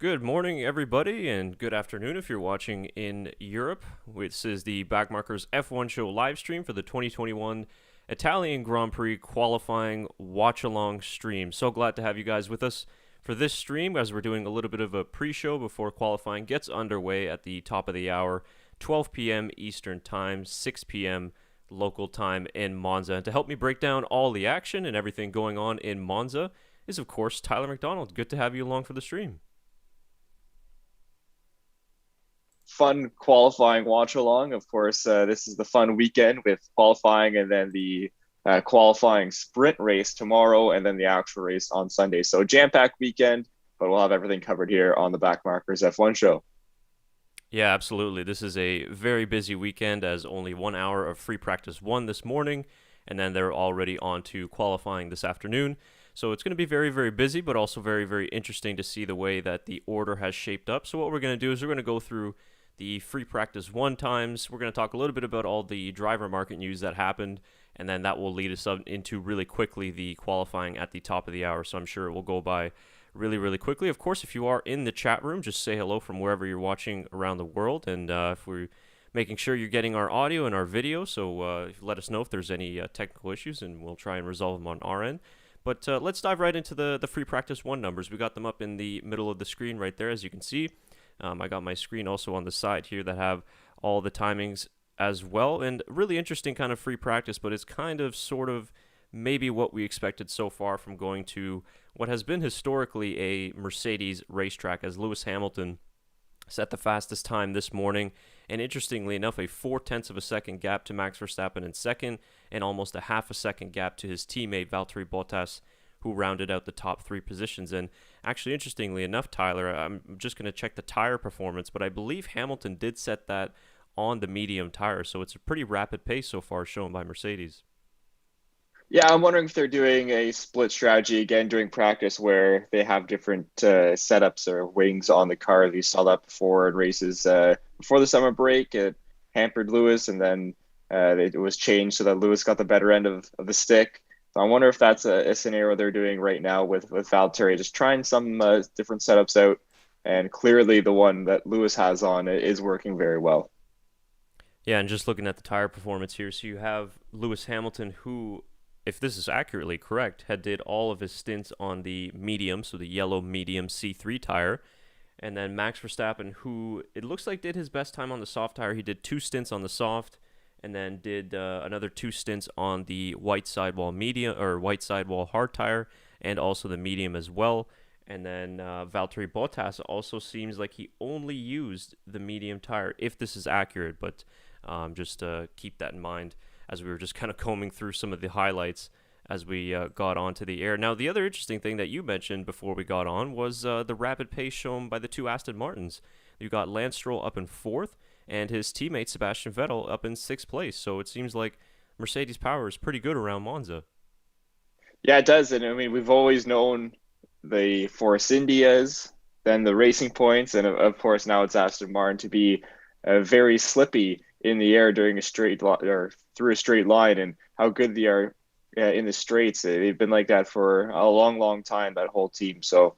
Good morning, everybody, and good afternoon if you're watching in Europe. This is the Backmarkers F1 Show live stream for the 2021 Italian Grand Prix qualifying watch-along stream. So glad to have you guys with us for this stream as we're doing a little bit of a pre-show before qualifying gets underway at the top of the hour, 12 p.m. Eastern Time, 6 p.m. local time in Monza. And to help me break down all the action and everything going on in Monza is, of course, Tyler McDonald. Good to have you along for the stream. Fun qualifying watch along. Of course, this is the fun weekend with qualifying and then the qualifying sprint race tomorrow and then the actual race on Sunday. So jam-packed weekend, but we'll have everything covered here on the Backmarkers F1 Show. Yeah, absolutely. This is a very busy weekend as only 1 hour of free practice one this morning, and then they're already on to qualifying this afternoon. So it's going to be very, very busy, but also very, very interesting to see the way that the order has shaped up. So what we're going to do is we're going to go through the free practice one times. We're going to talk a little bit about all the driver market news that happened, and then that will lead us up into really quickly the qualifying at the top of the hour. So I'm sure it will go by really, really quickly. Of course, if you are in the chat room, just say hello from wherever you're watching around the world, and if we're making sure you're getting our audio and our video, so let us know if there's any technical issues, and we'll try and resolve them on our end. But let's dive right into the free practice one numbers. We got them up in the middle of the screen right there, as you can see. I got my screen also on the side here that have all the timings as well. And really interesting kind of free practice, but it's kind of sort of maybe what we expected so far from going to what has been historically a Mercedes racetrack, as Lewis Hamilton set the fastest time this morning. And interestingly enough, a 0.4 of a second gap to Max Verstappen in second, and almost a half a second gap to his teammate Valtteri Bottas, who rounded out the top three positions. And actually, interestingly enough, Tyler, I'm just going to check the tire performance, but I believe Hamilton did set that on the medium tire, so it's a pretty rapid pace so far shown by Mercedes. Yeah, I'm wondering if they're doing a split strategy again during practice where they have different setups or wings on the car. You saw that before in races before the summer break. It hampered Lewis, and then it was changed so that Lewis got the better end of the stick. So I wonder if that's a scenario they're doing right now with Valtteri, just trying some different setups out. And clearly the one that Lewis has on is working very well. Yeah, and just looking at the tire performance here, so you have Lewis Hamilton, who, if this is accurately correct, had did all of his stints on the medium, so the yellow medium C3 tire. And then Max Verstappen, who it looks like did his best time on the soft tire. He did 2 stints on the soft, and then did another 2 stints on the white sidewall medium or white sidewall hard tire, and also the medium as well. And then Valtteri Bottas also seems like he only used the medium tire, if this is accurate. But just keep that in mind as we were just kind of combing through some of the highlights as we got onto the air. Now, the other interesting thing that you mentioned before we got on was the rapid pace shown by the 2 Aston Martins. You got Lance Stroll up in 4th, and his teammate Sebastian Vettel up in 6th place. So it seems like Mercedes power is pretty good around Monza. Yeah, it does. And I mean, we've always known the Force Indias, then the Racing Points, and of course now it's Aston Martin to be very slippy in the air during a straight or through a straight line, and how good they are in the straights. They've been like that for a long, long time, that whole team. So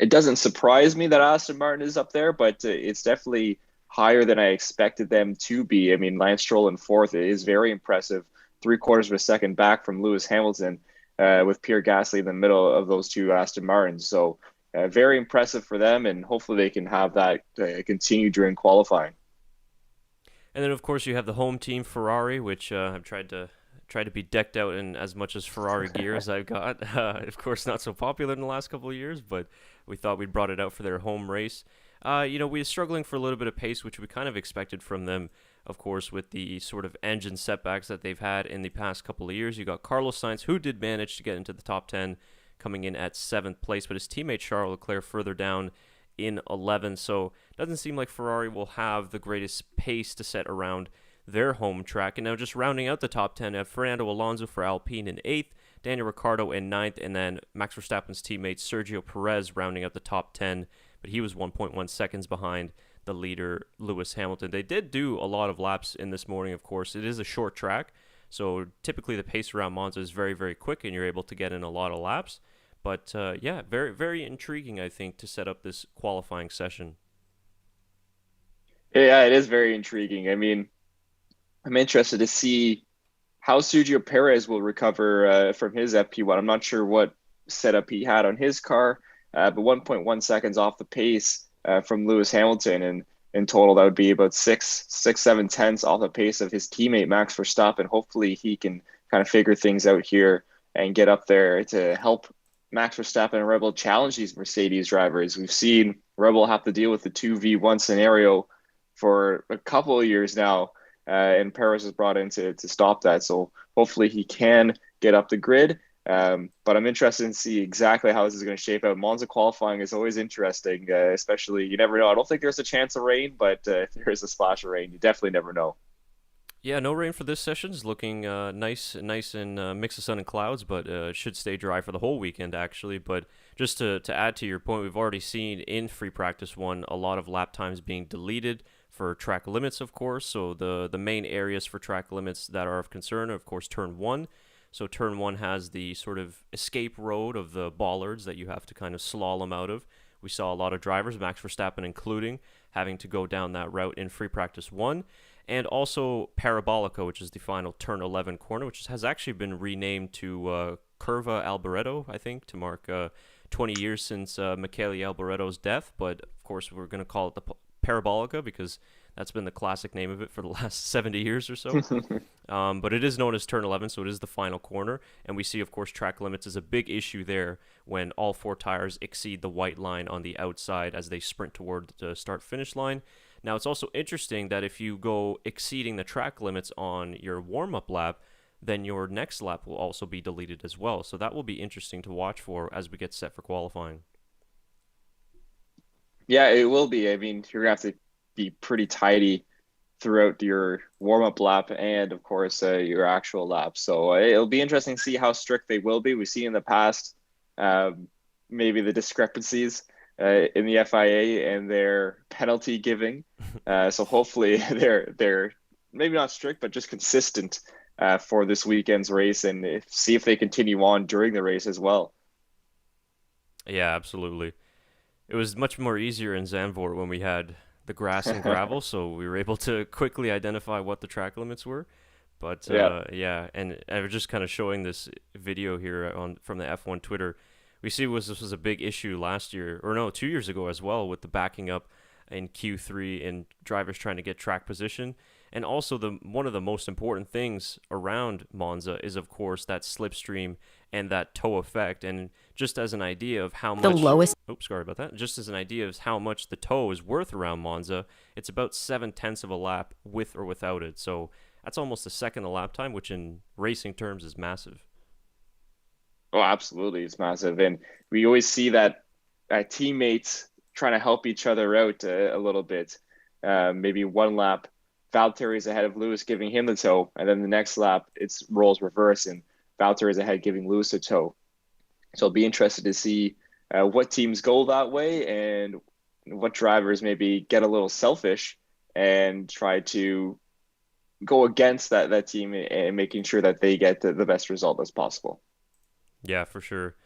it doesn't surprise me that Aston Martin is up there, but it's definitely higher than I expected them to be. I mean, Lance Stroll in 4th is very impressive, 3/4 of a second back from Lewis Hamilton, with Pierre Gasly in the middle of those 2 Aston Martins. So very impressive for them, and hopefully they can have that continue during qualifying. And then, of course, you have the home team, Ferrari, which I've tried to try to be decked out in as much as Ferrari gear as I've got. Of course, not so popular in the last couple of years, but we thought we'd brought it out for their home race. We were struggling for a little bit of pace, which we kind of expected from them, of course, with the sort of engine setbacks that they've had in the past couple of years. You got Carlos Sainz, who did manage to get into the top 10, coming in at 7th place, but his teammate Charles Leclerc further down in 11th. So it doesn't seem like Ferrari will have the greatest pace to set around their home track. And now just rounding out the top 10, Fernando Alonso for Alpine in 8th, Daniel Ricciardo in 9th, and then Max Verstappen's teammate Sergio Perez rounding out the top 10, but he was 1.1 seconds behind the leader, Lewis Hamilton. They did do a lot of laps in this morning, of course. It is a short track, so typically the pace around Monza is very, very quick, and you're able to get in a lot of laps. But yeah, very, very intriguing, I think, to set up this qualifying session. Yeah, it is very intriguing. I mean, I'm interested to see how Sergio Perez will recover from his FP1. I'm not sure what setup he had on his car, but 1.1 seconds off the pace from Lewis Hamilton, and in total that would be about 7 tenths off the pace of his teammate Max Verstappen. Hopefully, he can kind of figure things out here and get up there to help Max Verstappen and Red Bull challenge these Mercedes drivers. We've seen Red Bull have to deal with the 2v1 scenario for a couple of years now, and Perez was brought in to stop that. So hopefully he can get up the grid. But I'm interested in see exactly how this is going to shape out. Monza qualifying is always interesting, especially you never know. I don't think there's a chance of rain, but if there is a splash of rain, you definitely never know. Yeah, no rain for this session. It's looking nice and mix of sun and clouds, but it should stay dry for the whole weekend, actually. But just to add to your point, we've already seen in free practice one a lot of lap times being deleted for track limits, of course. So the main areas for track limits that are of concern are, of course, turn 1. So turn 1 has the sort of escape road of the bollards that you have to kind of slalom out of. We saw a lot of drivers, Max Verstappen including, having to go down that route in free practice 1. And also Parabolica, which is the final turn 11 corner, which has actually been renamed to Curva Alboreto, I think, to mark 20 years since Michele Alboretto's death. But, of course, we're going to call it the Parabolica because that's been the classic name of it for the last 70 years or so. But it is known as turn 11, so it is the final corner. And we see, of course, track limits is a big issue there when all 4 tires exceed the white line on the outside as they sprint toward the start-finish line. Now, it's also interesting that if you go exceeding the track limits on your warm-up lap, then your next lap will also be deleted as well. So that will be interesting to watch for as we get set for qualifying. Yeah, it will be. I mean, you're going to have to be pretty tidy throughout your warm-up lap and, of course, your actual lap. So it'll be interesting to see how strict they will be. We've seen in the past maybe the discrepancies in the FIA and their penalty giving. So hopefully they're maybe not strict, but just consistent for this weekend's race, and see if they continue on during the race as well. Yeah, absolutely. It was much more easier in Zandvoort when we had the grass and gravel, so we were able to quickly identify what the track limits were. But yeah, and I was just kind of showing this video here from the F1 Twitter. We see this was a big issue last year, or no, 2 years ago as well, with the backing up in Q3 and drivers trying to get track position. And also one of the most important things around Monza is, of course, that slipstream and that toe effect. And just as an idea of how much the lowest. Oops, sorry about that. Just as an idea of how much the toe is worth around Monza, it's about 7 tenths of a lap with or without it. So that's almost a second a lap time, which in racing terms is massive. Oh, absolutely. It's massive. And we always see that teammates trying to help each other out a little bit. Maybe one lap, Valtteri's ahead of Lewis, giving him the toe. And then the next lap, it's roles reverse and Valtteri's ahead, giving Lewis a toe. So I'll be interested to see what teams go that way and what drivers maybe get a little selfish and try to go against that team and making sure that they get the best result as possible. Yeah, for sure.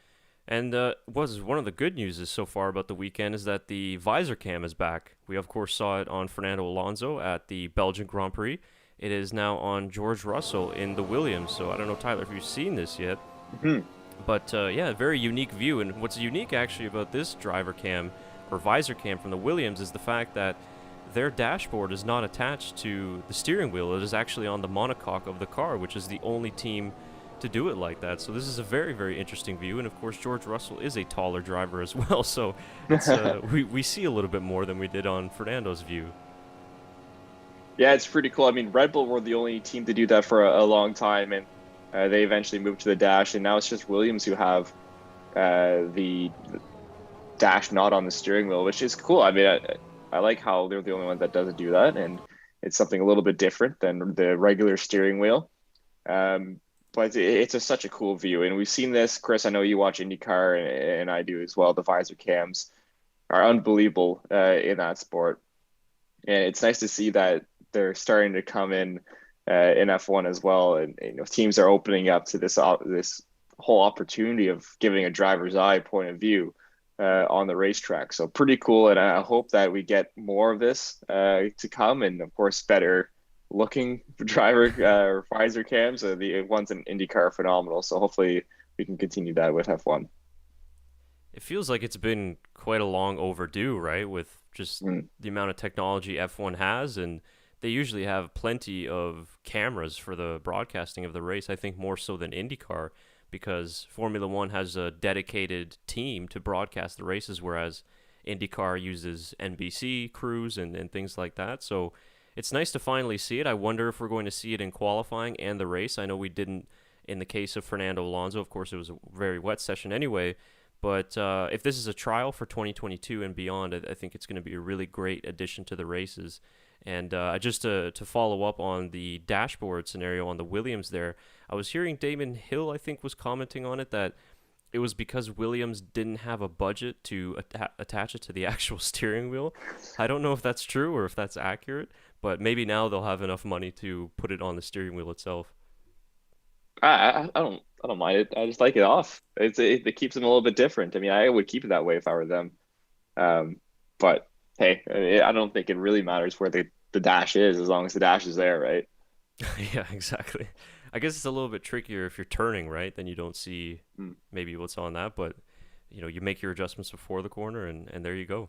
And one of the good news is so far about the weekend is that the visor cam is back. We, of course, saw it on Fernando Alonso at the Belgian Grand Prix. It is now on George Russell in the Williams. So I don't know, Tyler, if you've seen this yet. Mm-hmm. But yeah, very unique view. And what's unique actually about this driver cam or visor cam from the Williams is the fact that their dashboard is not attached to the steering wheel. It is actually on the monocoque of the car, which is the only team to do it like that. So this is a very, very interesting view. And of course, George Russell is a taller driver as well. So it's we see a little bit more than we did on Fernando's view. Yeah, it's pretty cool. I mean, Red Bull were the only team to do that for a long time, and they eventually moved to the dash, and now it's just Williams who have the dash not on the steering wheel, which is cool. I mean, I like how they're the only one that doesn't do that, and it's something a little bit different than the regular steering wheel. Um, but it's such a cool view, and we've seen this, Chris. I know you watch IndyCar, and I do as well. The visor cams are unbelievable in that sport, and it's nice to see that they're starting to come in F1 as well, and teams are opening up to this whole opportunity of giving a driver's eye point of view on the racetrack. So pretty cool, and I hope that we get more of this to come, and of course better looking driver or visor cams. The ones in IndyCar are phenomenal, so hopefully we can continue that with F1. It feels like it's been quite a long overdue, right? With just Mm. the amount of technology F1 has, and they usually have plenty of cameras for the broadcasting of the race. I think more so than IndyCar, because Formula One has a dedicated team to broadcast the races, whereas IndyCar uses NBC crews and things like that. So it's nice to finally see it. I wonder if we're going to see it in qualifying and the race. I know we didn't in the case of Fernando Alonso. Of course, it was a very wet session anyway. But if this is a trial for 2022 and beyond, I think it's going to be a really great addition to the races. And just to follow up on the dashboard scenario on the Williams there, I was hearing Damon Hill, I think, was commenting on it that it was because Williams didn't have a budget to attach it to the actual steering wheel. I don't know if that's true or if that's accurate, but maybe now they'll have enough money to put it on the steering wheel itself. I don't mind it. I just like it off. It keeps them a little bit different. I mean, I would keep it that way if I were them. Um, but hey, I don't think it really matters where the dash is as long as the dash is there, right? Yeah, exactly. I guess it's a little bit trickier if you're turning, right? Then you don't see Mm. maybe what's on that, but you make your adjustments before the corner and there you go.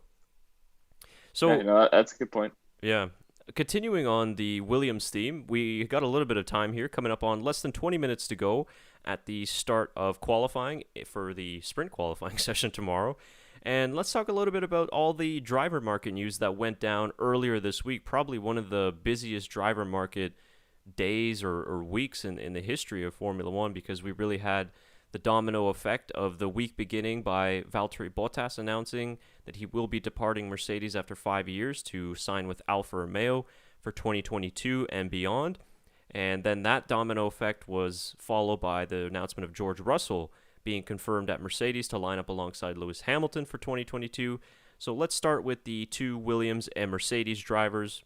Yeah, So, that's a good point. yeah, continuing on the Williams theme, we got a little bit of time here coming up on less than 20 minutes to go at the start of qualifying for the sprint qualifying session tomorrow. And let's talk a little bit about all the driver market news that went down earlier this week. Probably one of the busiest driver market days or weeks in the history of Formula One, because we really had the domino effect of the week beginning by Valtteri Bottas announcing that he will be departing Mercedes after 5 years to sign with Alfa Romeo for 2022 and beyond. And then that domino effect was followed by the announcement of George Russell being confirmed at Mercedes to line up alongside Lewis Hamilton for 2022. So let's start with the two Williams and Mercedes drivers.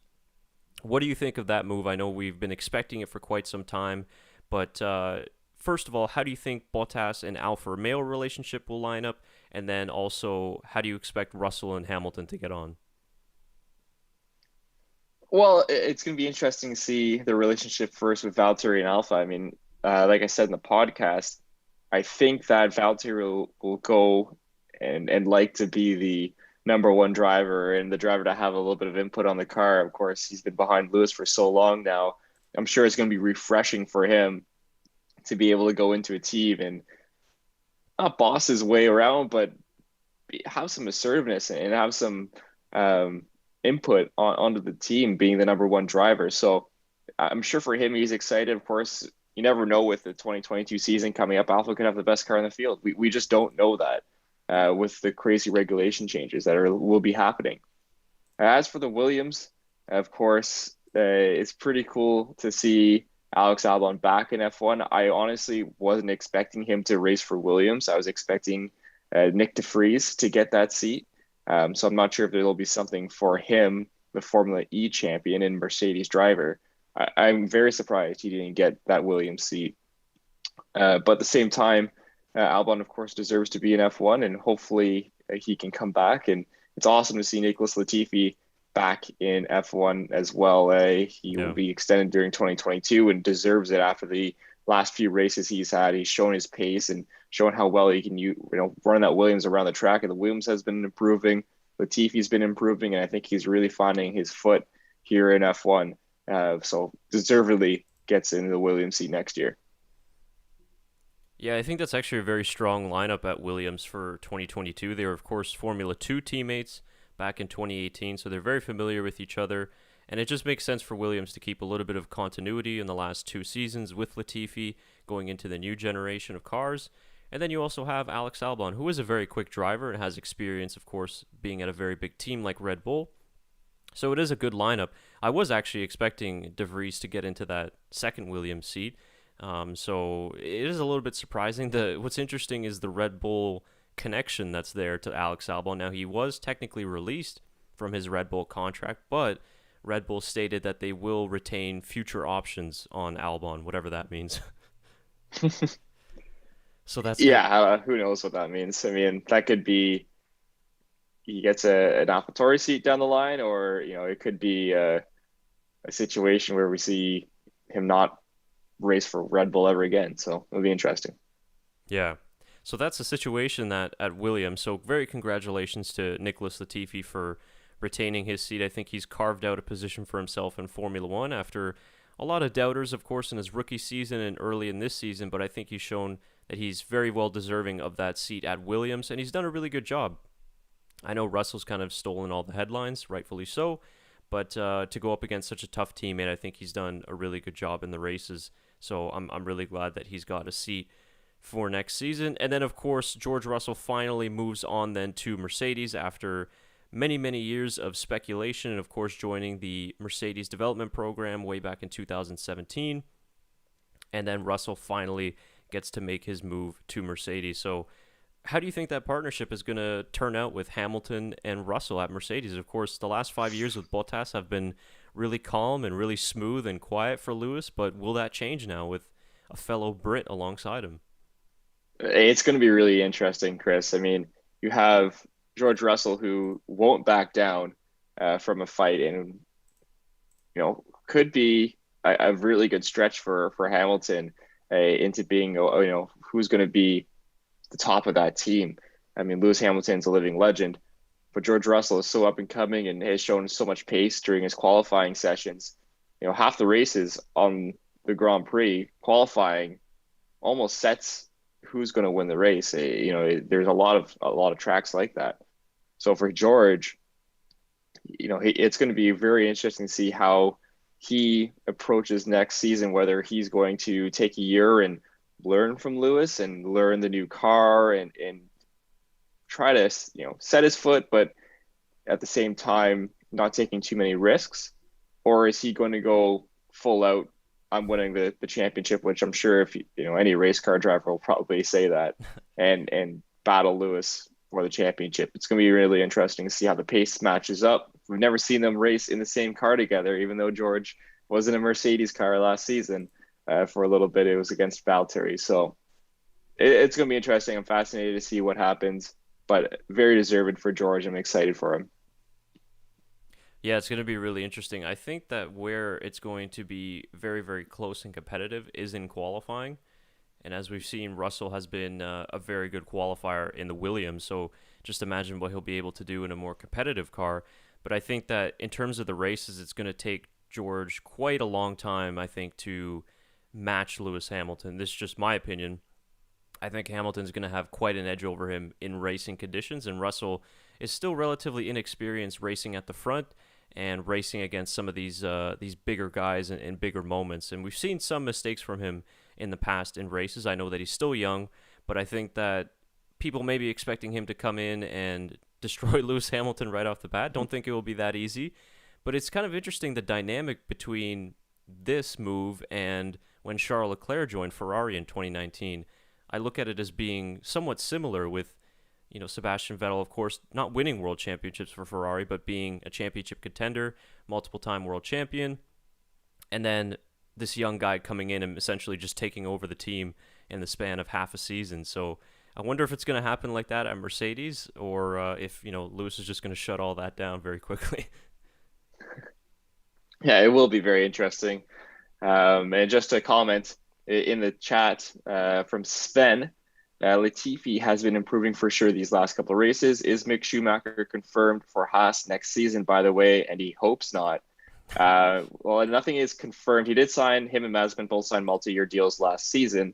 What do you think of that move? I know we've been expecting it for quite some time, but first of all, how do you think Bottas and Alfa Romeo relationship will line up? And then also, how do you expect Russell and Hamilton to get on? Well, it's going to be interesting to see the relationship first with Valtteri and Alpha. I mean, like I said in the podcast, I think that Valtteri will go and like to be the number one driver and the driver to have a little bit of input on the car. Of course, he's been behind Lewis for so long now. I'm sure it's going to be refreshing for him to be able to go into a team and not boss his way around, but have some assertiveness and have some um, input onto the team being the number one driver. So I'm sure for him, he's excited. Of course, you never know with the 2022 season coming up. Alpha could have the best car in the field. We just don't know that with the crazy regulation changes that will be happening. As for the Williams, of course, it's pretty cool to see Alex Albon back in F1. I honestly wasn't expecting him to race for Williams. I was expecting Nick DeFries to get that seat. So I'm not sure if there will be something for him, the Formula E champion and Mercedes driver. I'm very surprised he didn't get that Williams seat. But at the same time, Albon, of course, deserves to be in F1, and hopefully he can come back. And it's awesome to see Nicholas Latifi back in F1 as well. He will Yeah. be extended during 2022 and deserves it after the last few races he's had. He's shown his pace and shown how well he can run that Williams around the track, and the Williams has been improving. Latifi's been improving, and I think he's really finding his foot here in F1. So deservedly gets into the Williams seat next year. Yeah, I think that's actually a very strong lineup at Williams for 2022. They were, of course, Formula 2 teammates back in 2018, so they're very familiar with each other. And it just makes sense for Williams to keep a little bit of continuity in the last 2 seasons with Latifi going into the new generation of cars. And then you also have Alex Albon, who is a very quick driver and has experience, of course, being at a very big team like Red Bull. So it is a good lineup. I was actually expecting De Vries to get into that second Williams seat. So it is a little bit surprising. What's interesting is the Red Bull connection that's there to Alex Albon. Now he was technically released from his Red Bull contract, but Red Bull stated that they will retain future options on Albon, whatever that means. So that's gonna. Yeah, who knows what that means? I mean, that could be he gets an AlphaTauri seat down the line, or it could be a situation where we see him not race for Red Bull ever again. So it'll be interesting. Yeah. So that's the situation that at Williams. So very congratulations to Nicholas Latifi for retaining his seat. I think he's carved out a position for himself in Formula One after a lot of doubters, of course, in his rookie season and early in this season. But I think he's shown that he's very well deserving of that seat at Williams, and he's done a really good job. I know Russell's kind of stolen all the headlines, rightfully so, but to go up against such a tough teammate, I think he's done a really good job in the races. So I'm really glad that he's got a seat for next season. And then, of course, George Russell finally moves on then to Mercedes after many, many years of speculation, and of course joining the Mercedes development program way back in 2017. And then Russell finally gets to make his move to Mercedes. So how do you think that partnership is going to turn out with Hamilton and Russell at Mercedes? Of course, the last 5 years with Bottas have been really calm and really smooth and quiet for Lewis, but will that change now with a fellow Brit alongside him? It's going to be really interesting, Chris. I mean, you have George Russell who won't back down from a fight, and could be a really good stretch for Hamilton into being who's going to be the top of that team. I mean, Lewis Hamilton's a living legend, but George Russell is so up and coming and has shown so much pace during his qualifying sessions. Half the races on the Grand Prix qualifying almost sets who's going to win the race. There's a lot of tracks like that. So for George, it's going to be very interesting to see how he approaches next season, whether he's going to take a year and learn from Lewis and learn the new car and try to set his foot, but at the same time not taking too many risks, or is he going to go full out? I'm winning the championship, which I'm sure if any race car driver will probably say that, and battle Lewis for the championship. It's going to be really interesting to see how the pace matches up. We've never seen them race in the same car together, even though George was in a Mercedes car last season. For a little bit, it was against Valtteri. So it's going to be interesting. I'm fascinated to see what happens, but very deserved for George. I'm excited for him. Yeah, it's going to be really interesting. I think that where it's going to be very, very close and competitive is in qualifying. And as we've seen, Russell has been a very good qualifier in the Williams. So just imagine what he'll be able to do in a more competitive car. But I think that in terms of the races, it's going to take George quite a long time, I think, to match Lewis Hamilton. This is just my opinion. I think Hamilton's going to have quite an edge over him in racing conditions, and Russell is still relatively inexperienced racing at the front and racing against some of these bigger guys in bigger moments. And we've seen some mistakes from him in the past in races. I know that he's still young, but I think that people may be expecting him to come in and destroy Lewis Hamilton right off the bat. Don't think it will be that easy. But it's kind of interesting the dynamic between this move and when Charles Leclerc joined Ferrari in 2019. I look at it as being somewhat similar with, Sebastian Vettel, of course, not winning world championships for Ferrari, but being a championship contender, multiple-time world champion, and then this young guy coming in and essentially just taking over the team in the span of half a season. So I wonder if it's going to happen like that at Mercedes, or if Lewis is just going to shut all that down very quickly. Yeah, it will be very interesting. And just a comment in the chat from Sven, Latifi has been improving for sure these last couple of races. Is Mick Schumacher confirmed for Haas next season, by the way? And he hopes not. Well, nothing is confirmed. He did sign, him and Mazepin both signed multi-year deals last season.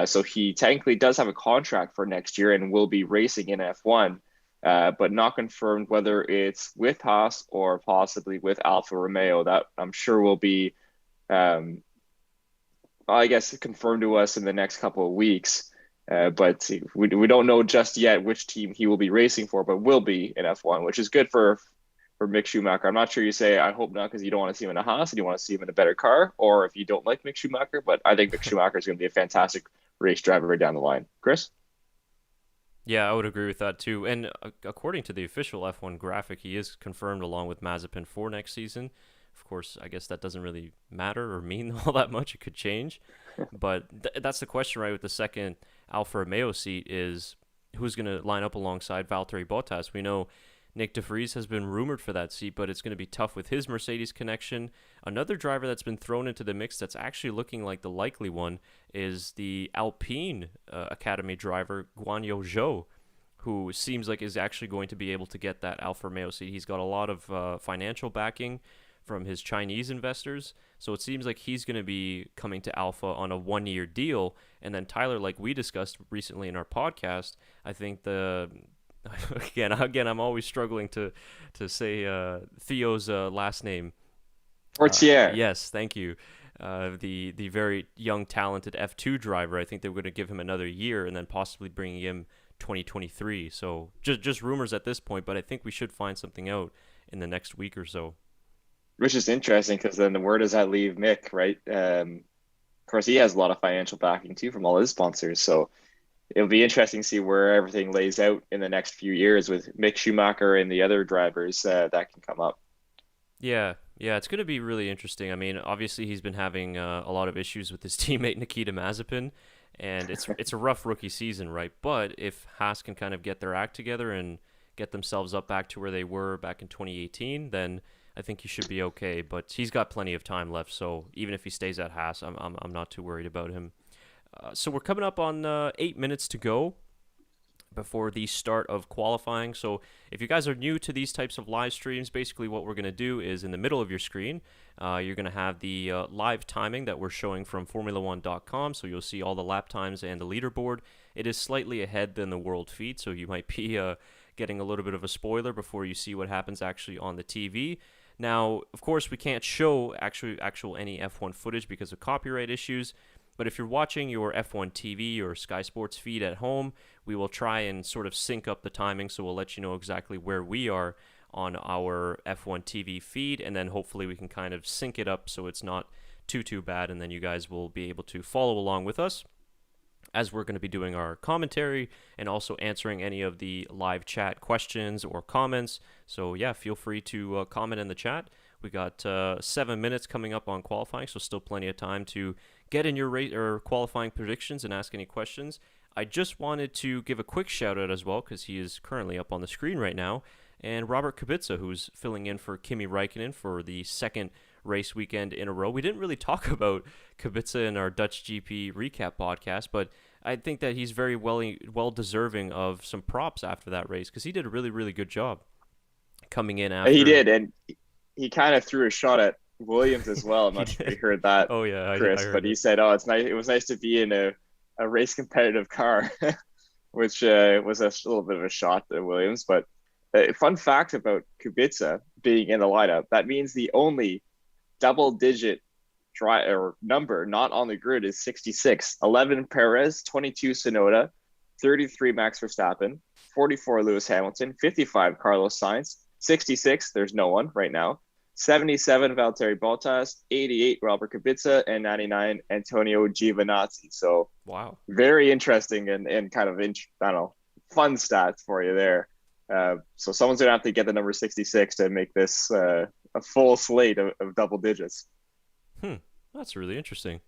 So he technically does have a contract for next year and will be racing in F1, but not confirmed whether it's with Haas or possibly with Alfa Romeo. That I'm sure will be, um, I guess, confirmed to us in the next couple of weeks. But we don't know just yet which team he will be racing for, but will be in F1, which is good for Mick Schumacher. I'm not sure you say I hope not because you don't want to see him in a Haas and you want to see him in a better car, or if you don't like Mick Schumacher. But I think Mick Schumacher is going to be a fantastic race driver down the line. Chris? Yeah, I would agree with that too. And according to the official F1 graphic, he is confirmed along with Mazepin for next season. Of course, I guess that doesn't really matter or mean all that much. It could change. But that's the question, right? With the second Alfa Romeo seat is who's going to line up alongside Valtteri Bottas. We know Nick De Vries has been rumored for that seat, but it's going to be tough with his Mercedes connection. Another driver that's been thrown into the mix that's actually looking like the likely one is the Alpine Academy driver, Guan Yu Zhou, who seems like is actually going to be able to get that Alfa Romeo seat. He's got a lot of financial backing from his Chinese investors, so it seems like he's going to be coming to Alpha on a 1-year deal. And then Tyler, like we discussed recently in our podcast, I think the again, I'm always struggling to say Theo's last name. Portier. Yes, thank you. The very young, talented F2 driver. I think they were going to give him another year and then possibly bringing him 2023. So just rumors at this point, but I think we should find something out in the next week or so. Which is interesting because then where does that leave Mick, right? Of course, he has a lot of financial backing too from all his sponsors. So it'll be interesting to see where everything lays out in the next few years with Mick Schumacher and the other drivers that can come up. Yeah, it's going to be really interesting. I mean, obviously he's been having a lot of issues with his teammate Nikita Mazepin, and it's a rough rookie season, right? But if Haas can kind of get their act together and get themselves up back to where they were back in 2018, then I think he should be okay. But he's got plenty of time left, so even if he stays at Haas, I'm not too worried about him. So we're coming up on 8 minutes to go before the start of qualifying. So if you guys are new to these types of live streams, basically what we're going to do is in the middle of your screen, you're going to have the live timing that we're showing from Formula1.com. So you'll see all the lap times and the leaderboard. It is slightly ahead than the world feed, so you might be getting a little bit of a spoiler before you see what happens actually on the TV. Now, of course, we can't show actual any F1 footage because of copyright issues. But if you're watching your F1 TV or Sky Sports feed at home, we will try and sort of sync up the timing, so we'll let you know exactly where we are on our F1 TV feed, and then hopefully we can kind of sync it up so it's not too bad, and then you guys will be able to follow along with us as we're going to be doing our commentary and also answering any of the live chat questions or comments. So yeah, feel free to comment in the chat. We got 7 minutes coming up on qualifying, so still plenty of time to get in your rate or qualifying predictions and ask any questions. I just wanted to give a quick shout out as well because he is currently up on the screen right now, and Robert Kubica, who's filling in for Kimi Räikkönen for the second race weekend in a row. We didn't really talk about Kubica in our Dutch GP recap podcast, but I think that he's very well deserving of some props after that race because he did a really good job coming in after. He did, and he kind of threw a shot at Williams as well. I'm not sure if you heard that, oh yeah, Chris, but he said, "Oh, it's nice. It was nice to be in a race competitive car," which was a little bit of a shot at Williams. But fun fact about Kubica being in the lineup: that means the only double-digit or number not on the grid is 66. 11 Perez, 22 Tsunoda, 33 Max Verstappen, 44 Lewis Hamilton, 55 Carlos Sainz, 66. There's no one right now. 77 Valtteri Bottas, 88 Robert Kubica, and 99 Antonio Giovinazzi. So wow, very interesting and kind of I don't know, fun stats for you there. So someone's gonna have to get the number 66 to make this a full slate of double digits. That's really interesting.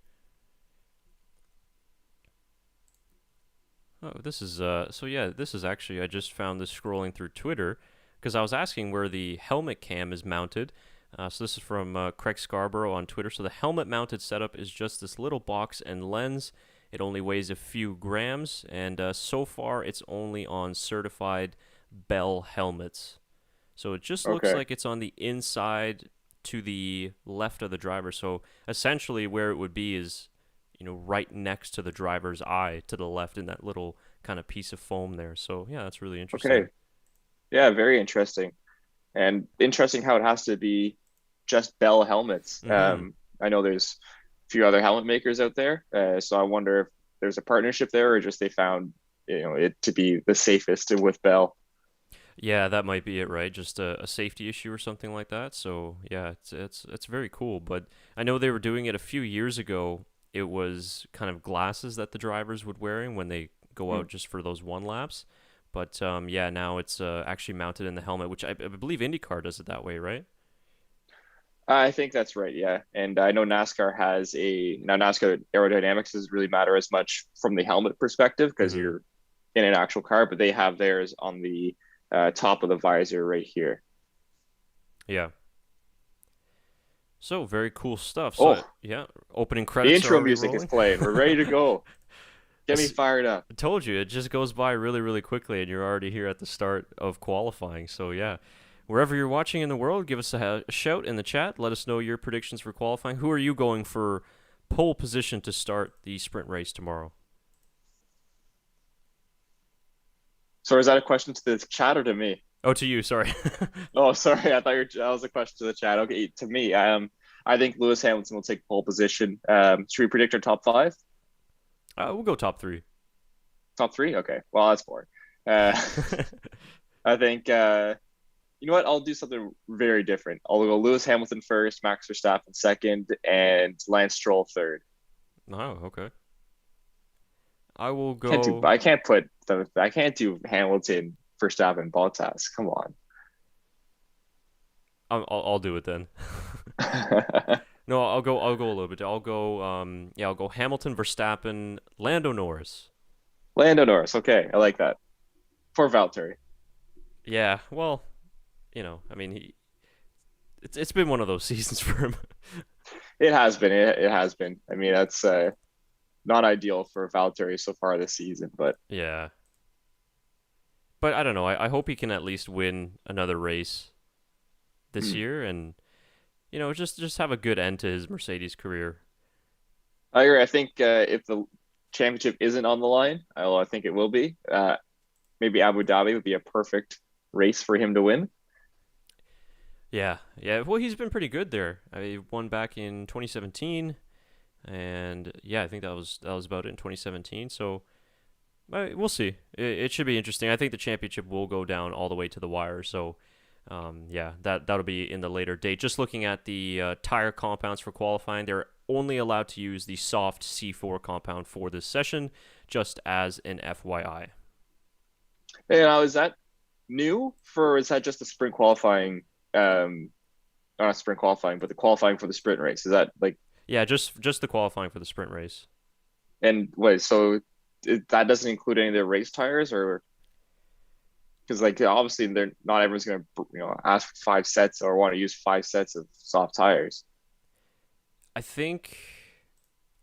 Oh, this is so yeah, this is actually I just found this scrolling through Twitter because I was asking where the helmet cam is mounted. So this is from Craig Scarborough on Twitter. So the helmet mounted setup is just this little box and lens. It only weighs a few grams, and so far it's only on certified Bell helmets. So it just looks Okay. like it's on the inside to the left of the driver. So essentially, where it would be is, right next to the driver's eye to the left in that little kind of piece of foam there. So yeah, that's really Okay. interesting. Yeah, very interesting. And interesting how it has to be just Bell helmets. Mm-hmm. I know there's a few other helmet makers out there, so I wonder if there's a partnership there or just they found it to be the safest with Bell. Yeah, that might be it, right? Just a safety issue or something like that. So yeah, it's very cool. But I know they were doing it a few years ago. It was kind of glasses that the drivers would wearing when they go Hmm. out just for those one laps. But yeah, now it's actually mounted in the helmet, which I believe IndyCar does it that way, right? I think that's right, yeah. And I know NASCAR has now NASCAR aerodynamics doesn't really matter as much from the helmet perspective because Mm-hmm. you're in an actual car, but they have theirs on the top of the visor right here. Yeah. So very cool stuff. So Oh, yeah, opening the credits are intro already music is rolling. playing. We're ready to go. Get me As- fired up. I told you, it just goes by really, really quickly, and you're already here at the start of qualifying. So yeah, wherever you're watching in the world, give us a shout in the chat. Let us know your predictions for qualifying. Who are you going for pole position to start the sprint race tomorrow? So is that a question to the chat or to me? Oh, to you. Sorry. Oh, sorry. I thought that was a question to the chat. Okay, to me, I think Lewis Hamilton will take pole position. Should we predict our top five? We'll go top three. Top three? Okay. Well, that's four. Uh, I think you know what? I'll do something very different. I'll go Lewis Hamilton first, Max Verstappen second, and Lance Stroll third. Oh, okay. I will Can't do. go. I can't put the. I can't do Hamilton, Verstappen, Bottas. Come on. I'll do it then. No, I'll go a little bit. I'll go. Yeah, I'll go Hamilton, Verstappen, Lando Norris. Lando Norris. Okay, I like that. For Valtteri. Yeah. Well, I mean, it's been one of those seasons for him. It has been. It has been. I mean, that's not ideal for Valtteri so far this season, but Yeah. But I don't know. I hope he can at least win another race this hmm. year, and just have a good end to his Mercedes career. I agree. I think if the championship isn't on the line, I think it will be. Maybe Abu Dhabi would be a perfect race for him to win. Yeah. Yeah. Well, he's been pretty good there. He won back in 2017, and yeah, I think that was about it in 2017. So we'll see. It should be interesting. I think the championship will go down all the way to the wire. So yeah, that'll be in the later date. Just looking at the tire compounds for qualifying, they're only allowed to use the soft C4 compound for this session, just as an FYI. You know, is that new for? Is that just the sprint qualifying? Um, Not sprint qualifying, but the qualifying for the sprint race. Is that like Yeah, just the qualifying for the sprint race. and wait? So that doesn't include any of the race tires, or because like obviously they're not everyone's gonna ask for 5 sets or want to use 5 sets of soft tires. I think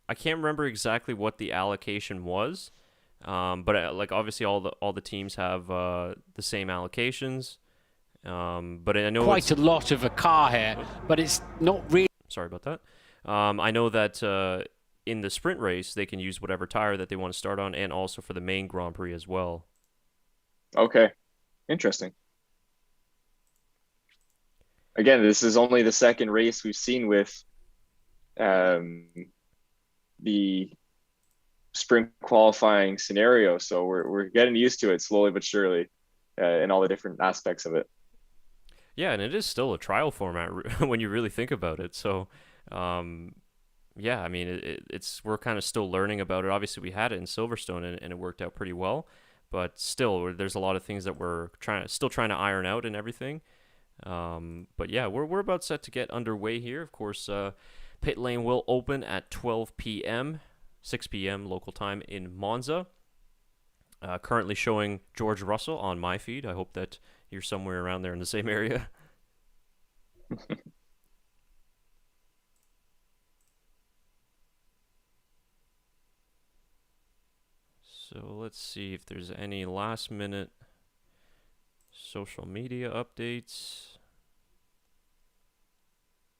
I can't remember exactly what the allocation was, but like obviously all the teams have the same allocations. But I know Quite it's a lot of a car here, but it's not really. sorry about that. I know that in the sprint race they can use whatever tire that they want to start on, and also for the main Grand Prix as well. Okay, interesting. Again, this is only the second race we've seen with um, the sprint qualifying scenario, so we're getting used to it slowly but surely, in all the different aspects of it. Yeah, and it is still a trial format when you really think about it. So, um, yeah, I mean, it's we're kind of still learning about it. Obviously, we had it in Silverstone, and it worked out pretty well. But still, there's a lot of things that we're still trying to iron out and everything. But yeah, we're about set to get underway here. Of course, pit lane will open at 12 p.m., 6 p.m. local time in Monza. Currently showing George Russell on my feed. I hope that you're somewhere around there in the same area. So let's see if there's any last minute social media updates.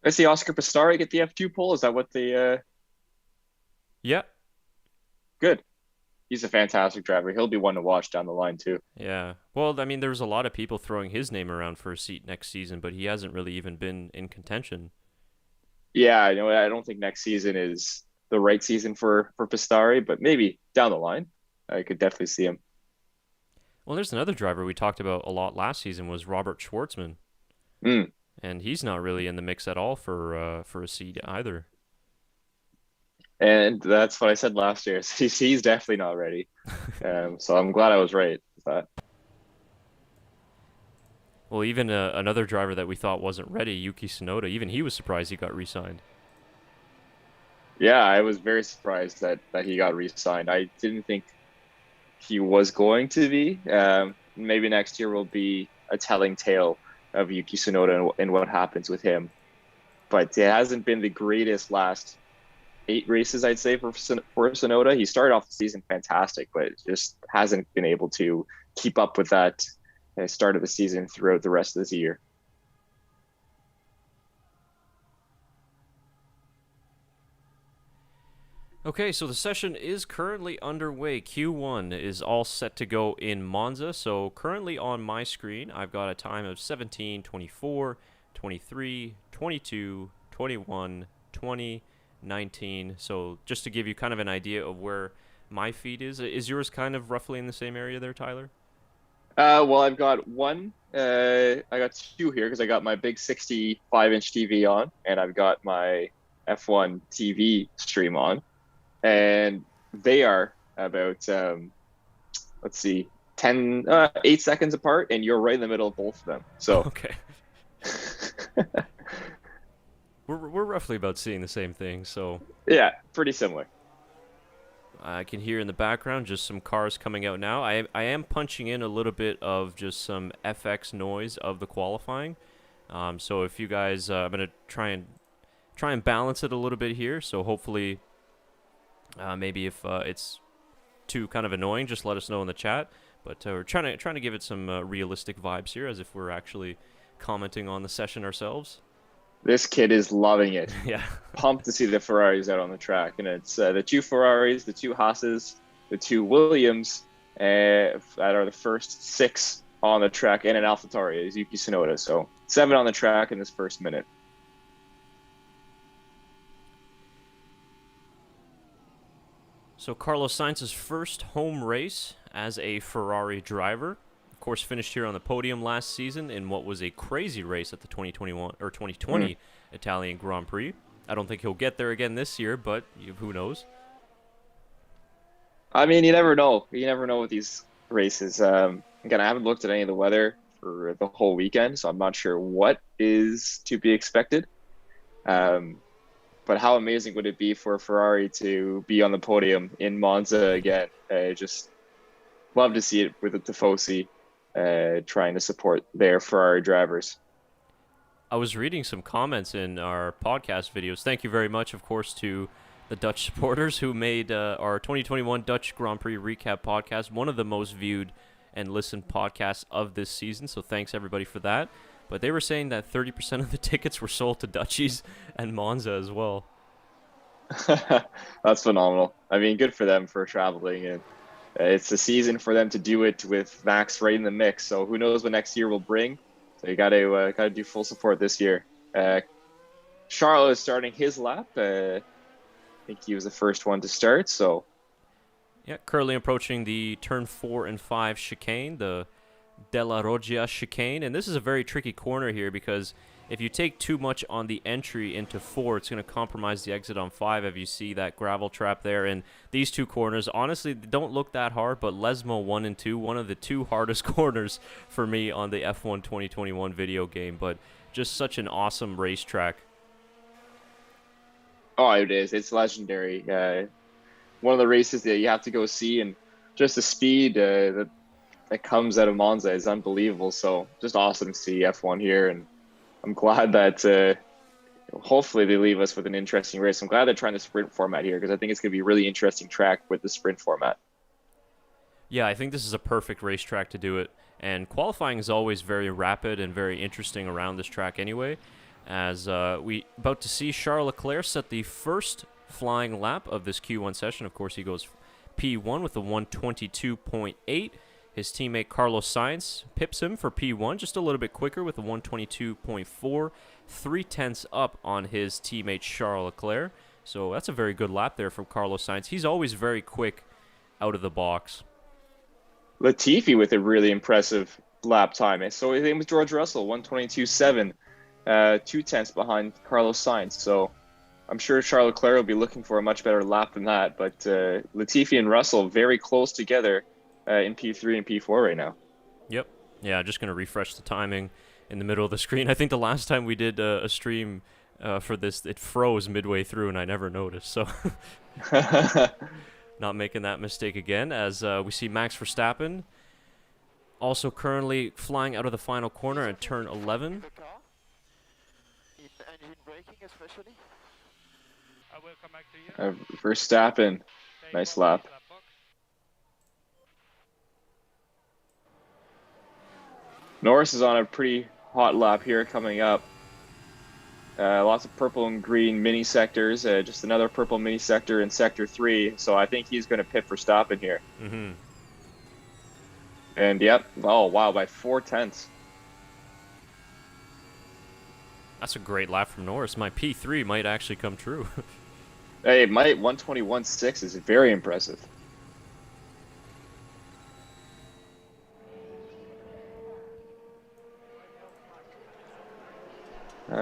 I see Oscar Pastari get the F2 pole. Is that what the Yeah. good? He's a fantastic driver. He'll be one to watch down the line too. Yeah. Well, I mean, there's a lot of people throwing his name around for a seat next season, but he hasn't really even been in contention. Yeah, I know. I don't think next season is the right season for Pastari, but maybe down the line, I could definitely see him. Well, there's another driver we talked about a lot last season was Robert Schwartzman, Mm. and he's not really in the mix at all for a seat either. And that's what I said last year. He's definitely not ready. So I'm glad I was right with that. Well, even another driver that we thought wasn't ready, Yuki Tsunoda, even he was surprised he got re-signed. Yeah, I was very surprised that he got re-signed. I didn't think he was going to be. Maybe next year will be a telling tale of Yuki Tsunoda and what happens with him. But it hasn't been the greatest last 8 races, I'd say, for Tsunoda. He started off the season fantastic, but just hasn't been able to keep up with that start of the season throughout the rest of this year. Okay, so the session is currently underway. Q1 is all set to go in Monza. So currently on my screen, I've got a time of 17, 24, 23, 22, 21, 20, 19. So just to give you kind of an idea of where my feed is yours kind of roughly in the same area there, Tyler? Well, I've got one. I got 2 here because I got my big 65-inch TV on, and I've got my F1 TV stream on. And they are about let's see 8 seconds apart, and you're right in the middle of both of them, so Okay. We're roughly about seeing the same thing, so yeah, pretty similar. I can hear in the background just some cars coming out now. I am punching in a little bit of just some FX noise of the qualifying. So if you guys, I'm gonna try and balance it a little bit here. So hopefully, maybe if it's too kind of annoying, just let us know in the chat. But we're trying to give it some realistic vibes here, as if we're actually commenting on the session ourselves. This kid is loving it. Yeah. Pumped to see the Ferraris out on the track, and it's the 2 Ferraris, the 2 Haas's, the 2 Williams that are the first 6 on the track, and an AlphaTauri is Yuki Tsunoda. So 7 on the track in this first minute. So Carlos Sainz's first home race as a Ferrari driver. Of course, finished here on the podium last season in what was a crazy race at the 2020 Italian Grand Prix. I don't think he'll get there again this year, but who knows? I mean, you never know. You never know with these races. Again, I haven't looked at any of the weather for the whole weekend, so I'm not sure what is to be expected. But how amazing would it be for Ferrari to be on the podium in Monza again? I just love to see it with the Tifosi trying to support their Ferrari drivers. I was reading some comments in our podcast videos. Thank you very much, of course, to the Dutch supporters who made our 2021 Dutch Grand Prix recap podcast one of the most viewed and listened podcasts of this season. So thanks, everybody, for that. But they were saying that 30% of the tickets were sold to Dutchies and Monza as well. That's phenomenal. I mean, good for them for traveling, and it's a season for them to do it with Max right in the mix. So who knows what next year will bring? So you got to do full support this year. Charles is starting his lap. I think he was the first one to start. So yeah, currently approaching the turn 4 and 5 chicane, the Della Roggia chicane, and this is a very tricky corner here because if you take too much on the entry into 4, it's going to compromise the exit on 5. If you see that gravel trap there, and these 2 corners honestly don't look that hard, but Lesmo 1 and 2, one of the 2 hardest corners for me on the F1 2021 video game, but just such an awesome racetrack. Oh, it is. It's legendary. One of the races that you have to go see, and just the speed that comes out of Monza is unbelievable. So just awesome to see F1 here, and I'm glad that hopefully they leave us with an interesting race. I'm glad they're trying the sprint format here because I think it's going to be a really interesting track with the sprint format. Yeah, I think this is a perfect racetrack to do it. And qualifying is always very rapid and very interesting around this track anyway. As we about to see Charles Leclerc set the first flying lap of this Q1 session. Of course, he goes P1 with a 122.8. His teammate Carlos Sainz pips him for P1, just a little bit quicker with a 122.4, 3/10 up on his teammate Charles Leclerc. So that's a very good lap there from Carlos Sainz. He's always very quick out of the box. Latifi with a really impressive lap time. And so same with George Russell, 122.7, 2/10 behind Carlos Sainz. So I'm sure Charles Leclerc will be looking for a much better lap than that. But Latifi and Russell very close together in P3 and P4 right now. Yep. Yeah, just going to refresh the timing in the middle of the screen. I think the last time we did a stream for this, it froze midway through, and I never noticed. So not making that mistake again, as we see Max Verstappen also currently flying out of the final corner at turn 11. Verstappen, nice lap. Norris is on a pretty hot lap here coming up. Lots of purple and green mini sectors. Just another purple mini sector in sector 3. So I think he's going to pit Verstappen here. Mm-hmm. And yep, oh wow, by 4/10. That's a great lap from Norris. My P3 might actually come true. Hey, my 121.6 is very impressive.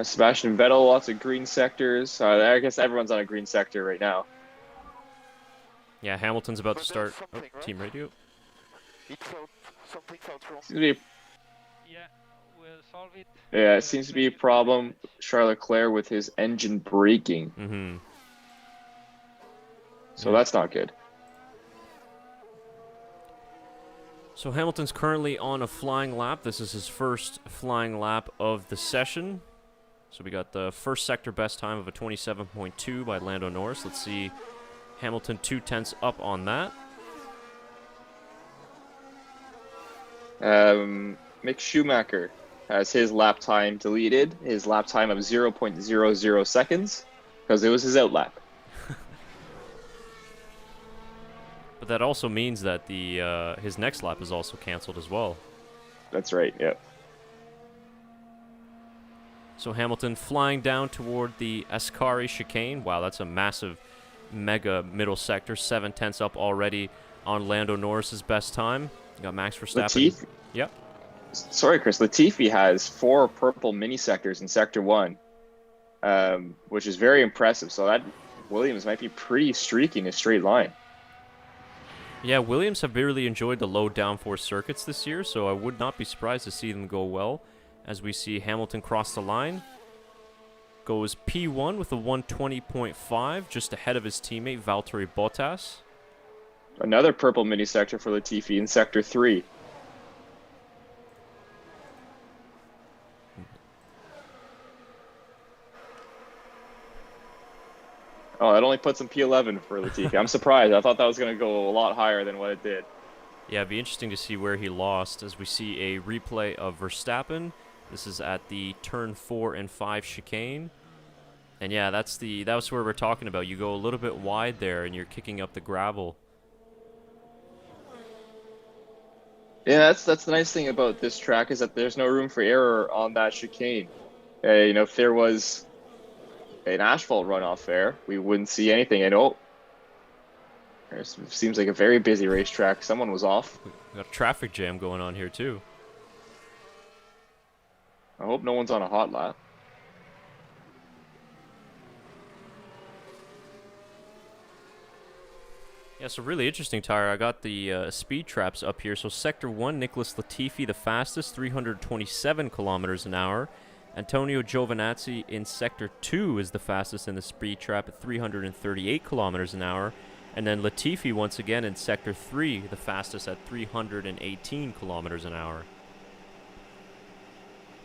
Sebastian Vettel, lots of green sectors. I guess everyone's on a green sector right now. Yeah, Hamilton's about to start. Oh, team radio. Yeah, it seems to be a problem. Charles Leclerc with his engine braking. Mm-hmm. So that's not good. So Hamilton's currently on a flying lap. This is his first flying lap of the session. So we got the first sector best time of a 27.2 by Lando Norris. Let's see Hamilton 2/10 up on that. Mick Schumacher has his lap time deleted. His lap time of 0.00 seconds because it was his out lap. But that also means that the his next lap is also canceled as well. That's right, yeah. So Hamilton flying down toward the Ascari chicane. Wow, that's a massive, mega middle sector. 7/10 up already on Lando Norris's best time. You got Max Verstappen. Latifi? Yep. Sorry, Chris. Latifi has 4 purple mini sectors in sector 1, which is very impressive. So that Williams might be pretty streaky in a straight line. Yeah, Williams have really enjoyed the low downforce circuits this year, so I would not be surprised to see them go well. As we see Hamilton cross the line, goes P1 with a 120.5, just ahead of his teammate Valtteri Bottas. Another purple mini sector for Latifi in sector 3. Oh, that only puts him P11 for Latifi. I'm surprised. I thought that was going to go a lot higher than what it did. Yeah, it'd be interesting to see where he lost as we see a replay of Verstappen. This is at the turn 4 and 5 chicane. And yeah, that's where we're talking about. You go a little bit wide there and you're kicking up the gravel. Yeah, that's the nice thing about this track is that there's no room for error on that chicane. If there was an asphalt runoff there, we wouldn't see anything. And it seems like a very busy racetrack. Someone was off. We got a traffic jam going on here too. I hope no one's on a hot lap. Yeah, so really interesting, Tyre. I got the speed traps up here. So Sector 1, Nicholas Latifi, the fastest, 327 kilometers an hour. Antonio Giovinazzi in Sector 2 is the fastest in the speed trap at 338 kilometers an hour. And then Latifi once again in Sector 3, the fastest at 318 kilometers an hour.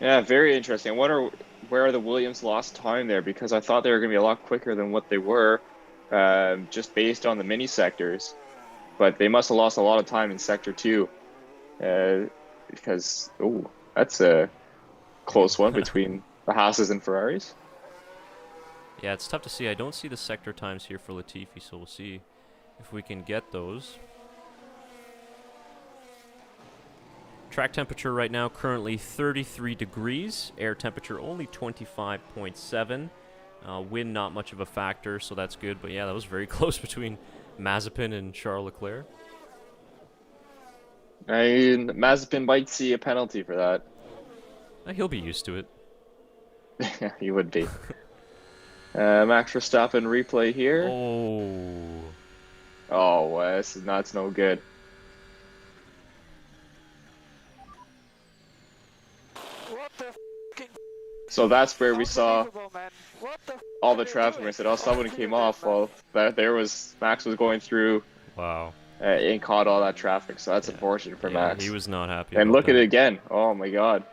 Yeah, very interesting. I wonder where the Williams lost time there because I thought they were going to be a lot quicker than what they were, just based on the mini sectors. but they must have lost a lot of time in sector 2 because that's a close one between the Haas's and Ferraris. Yeah, it's tough to see. I don't see the sector times here for Latifi, so we'll see if we can get those. Track temperature right now currently 33 degrees. Air temperature only 25.7. Wind not much of a factor, so that's good. But yeah, that was very close between Mazepin and Charles Leclerc. I mean, Mazepin might see a penalty for that. He'll be used to it. He would be. Max Verstappen replay here. Oh, that's no good. So that's where we saw all the traffic. I said, oh, someone came off. Well, Max was going through. Wow. And caught all that traffic. So that's unfortunate for Max. He was not happy. And look that. at it again. Oh my God.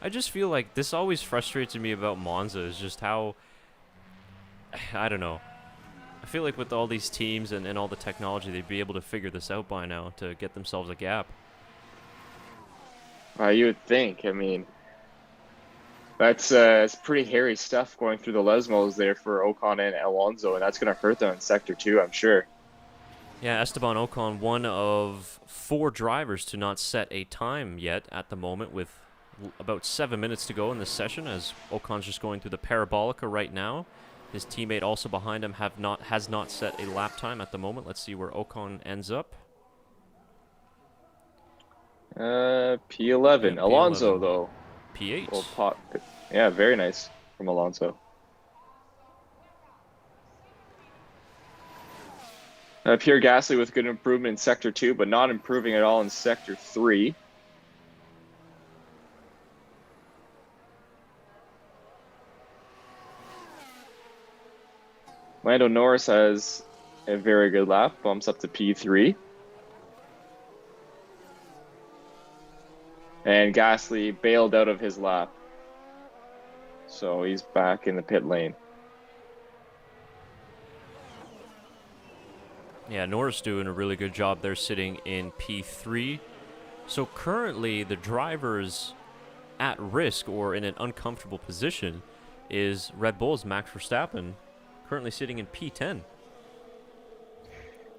I just feel like this always frustrates me about Monza is just how, I don't know. I feel like with all these teams and all the technology, they'd be able to figure this out by now to get themselves a gap. You would think. I mean, that's it's pretty hairy stuff going through the Lesmos there for Ocon and Alonso, and that's going to hurt them in Sector 2, I'm sure. Yeah, Esteban Ocon, one of 4 drivers to not set a time yet at the moment, with about 7 minutes to go in this session, as Ocon's just going through the Parabolica right now. His teammate also behind him has not set a lap time at the moment. Let's see where Ocon ends up. P11. Yeah, Alonso, P11. though. P8. Yeah, very nice from Alonso. Pierre Gasly with good improvement in Sector 2, but not improving at all in Sector 3. Lando Norris has a very good lap, bumps up to P3. And Gasly bailed out of his lap. So he's back in the pit lane. Yeah, Norris doing a really good job there, sitting in P3. So currently, the drivers at risk or in an uncomfortable position is Red Bull's Max Verstappen, currently sitting in P10.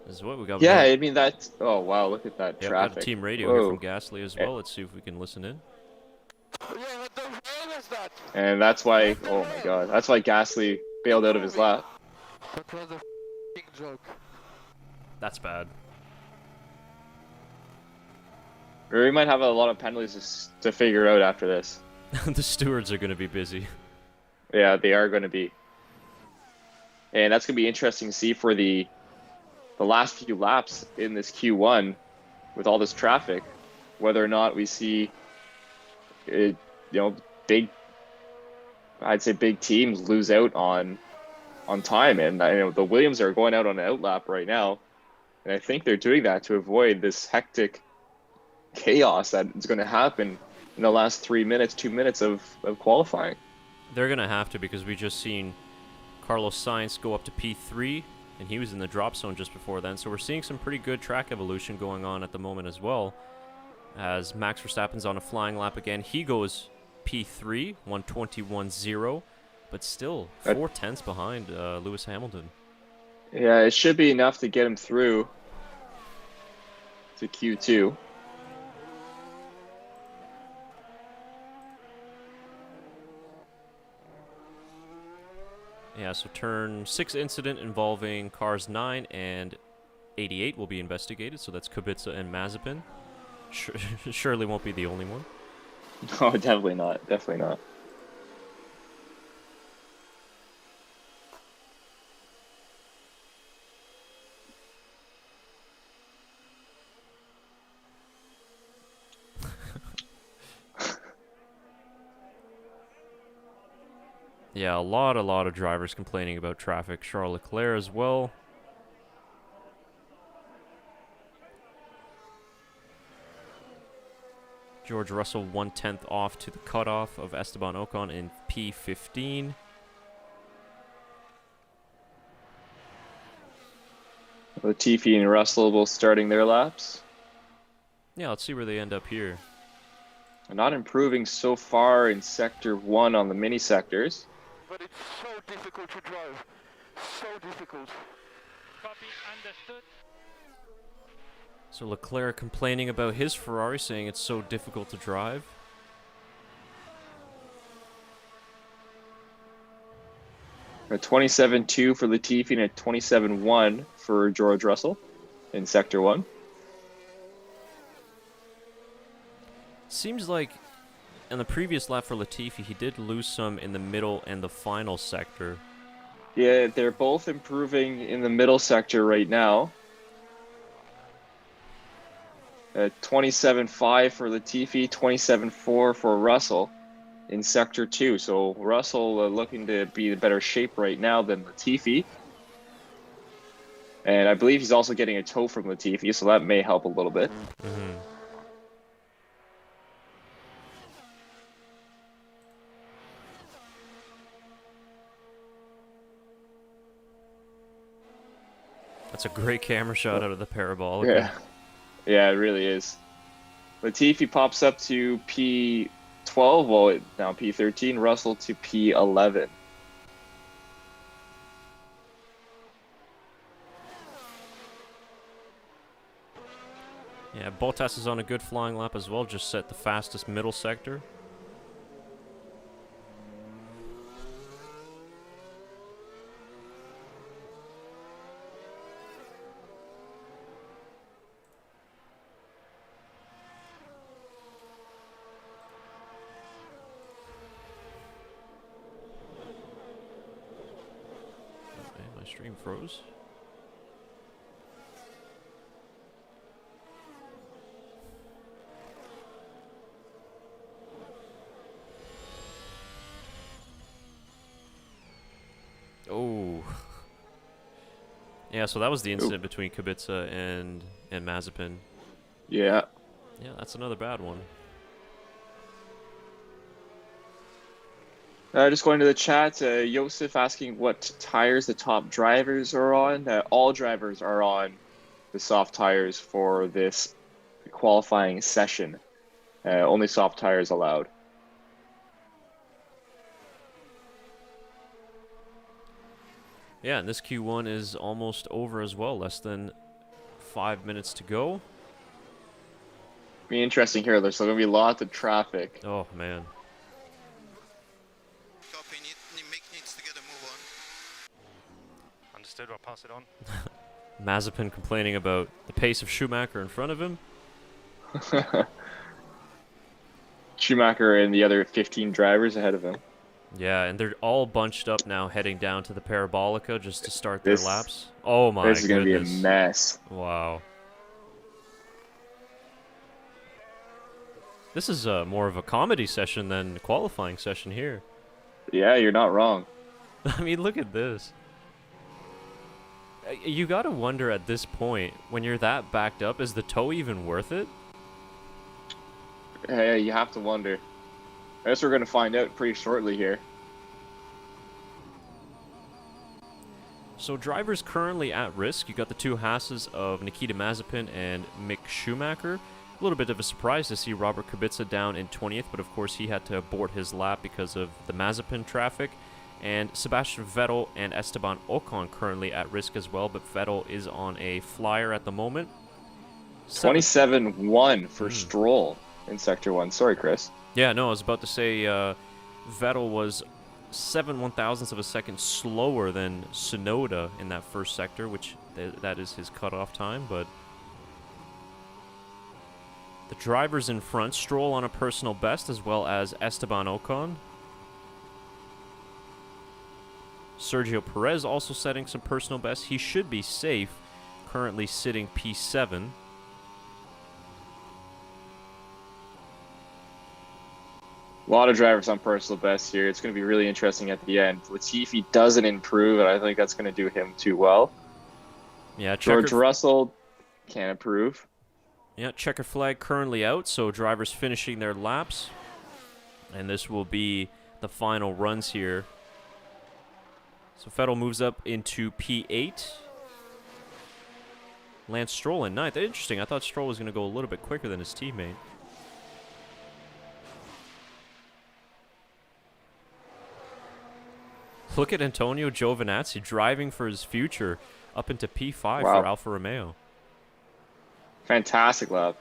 This is what we got. Yeah, I mean, that's... Oh, wow, look at that traffic. Got a team radio here from Gasly as well. Let's see if we can listen in. And that's why... Oh, my God. That's why Gasly bailed out of his lap. That was a joke. That's bad. Or we might have a lot of penalties to figure out after this. The stewards are going to be busy. Yeah, they are going to be. And that's going to be interesting to see for the last few laps in this Q1 with all this traffic, whether or not we see, big teams lose out on time. And the Williams are going out on an outlap right now, and I think they're doing that to avoid this hectic chaos that is going to happen in the last 2 minutes of qualifying. They're going to have to, because we just seen Carlos Sainz go up to P3, and he was in the drop zone just before then. So we're seeing some pretty good track evolution going on at the moment as well. As Max Verstappen's on a flying lap again. He goes P3, 121.0, but still 4/10 behind Lewis Hamilton. Yeah, it should be enough to get him through to Q2. Yeah, so turn 6 incident involving cars 9 and 88 will be investigated. So that's Kubica and Mazepin. Surely won't be the only one. No, definitely not. Definitely not. Yeah, a lot of drivers complaining about traffic. Charles Leclerc as well. George Russell 1/10 off to the cutoff of Esteban Ocon in P15. Latifi and Russell both starting their laps. Yeah, let's see where they end up here. They're not improving so far in Sector 1 on the mini sectors. But it's so difficult to drive. So difficult. Copy, understood. So Leclerc complaining about his Ferrari, saying it's so difficult to drive. A 27.2 for Latifi and a 27.1 for George Russell in Sector 1. Seems like in the previous lap for Latifi, he did lose some in the middle and the final sector. Yeah, they're both improving in the middle sector right now. 27.5 for Latifi, 27.4 for Russell in Sector 2. So Russell looking to be in better shape right now than Latifi. And I believe he's also getting a tow from Latifi, so that may help a little bit. Mm-hmm. That's a great camera shot out of the parabolic. Yeah, it really is. Latifi pops up to P12, well, now P13, Russell to P11. Yeah, Bottas is on a good flying lap as well, just set the fastest middle sector. Okay, my stream froze. Oh. Yeah, so that was the incident between Kubica and Mazepin. Yeah. Yeah, that's another bad one. Just going to the chat, Joseph asking what tires the top drivers are on. All drivers are on the soft tires for this qualifying session. Only soft tires allowed. Yeah, and this Q1 is almost over as well. Less than 5 minutes to go. Be interesting here. There's going to be lots of traffic. Oh, man. Copy, Mick needs to get a move on. Understood, I'll pass it on. Mazepin complaining about the pace of Schumacher in front of him. Schumacher and the other 15 drivers ahead of him. Yeah, and they're all bunched up now, heading down to the Parabolica just to start their laps. Oh my goodness. This is going to be a mess. Wow. This is more of a comedy session than a qualifying session here. Yeah, you're not wrong. I mean, look at this. You gotta wonder at this point, when you're that backed up, is the tow even worth it? Hey, you have to wonder. I guess we're going to find out pretty shortly here. So drivers currently at risk. You got the two Hasses of Nikita Mazepin and Mick Schumacher. A little bit of a surprise to see Robert Kubica down in 20th, but of course he had to abort his lap because of the Mazepin traffic. And Sebastian Vettel and Esteban Ocon currently at risk as well, but Vettel is on a flyer at the moment. 27-1 for Stroll in Sector 1. Sorry, Chris. Yeah, no, I was about to say Vettel was 7/1000ths of a second slower than Tsunoda in that first sector, which that is his cutoff time, but the drivers in front, Stroll on a personal best, as well as Esteban Ocon. Sergio Perez also setting some personal bests. He should be safe, currently sitting P7. A lot of drivers on personal best here. It's going to be really interesting at the end. Latifi doesn't improve, and I think that's going to do him too well. Yeah, George Russell can't improve. Yeah, checker flag currently out, so drivers finishing their laps. And this will be the final runs here. So Vettel moves up into P8. Lance Stroll in ninth. Interesting. I thought Stroll was going to go a little bit quicker than his teammate. Look at Antonio Giovinazzi driving for his future up into P5 Wow. for Alfa Romeo. Fantastic lap.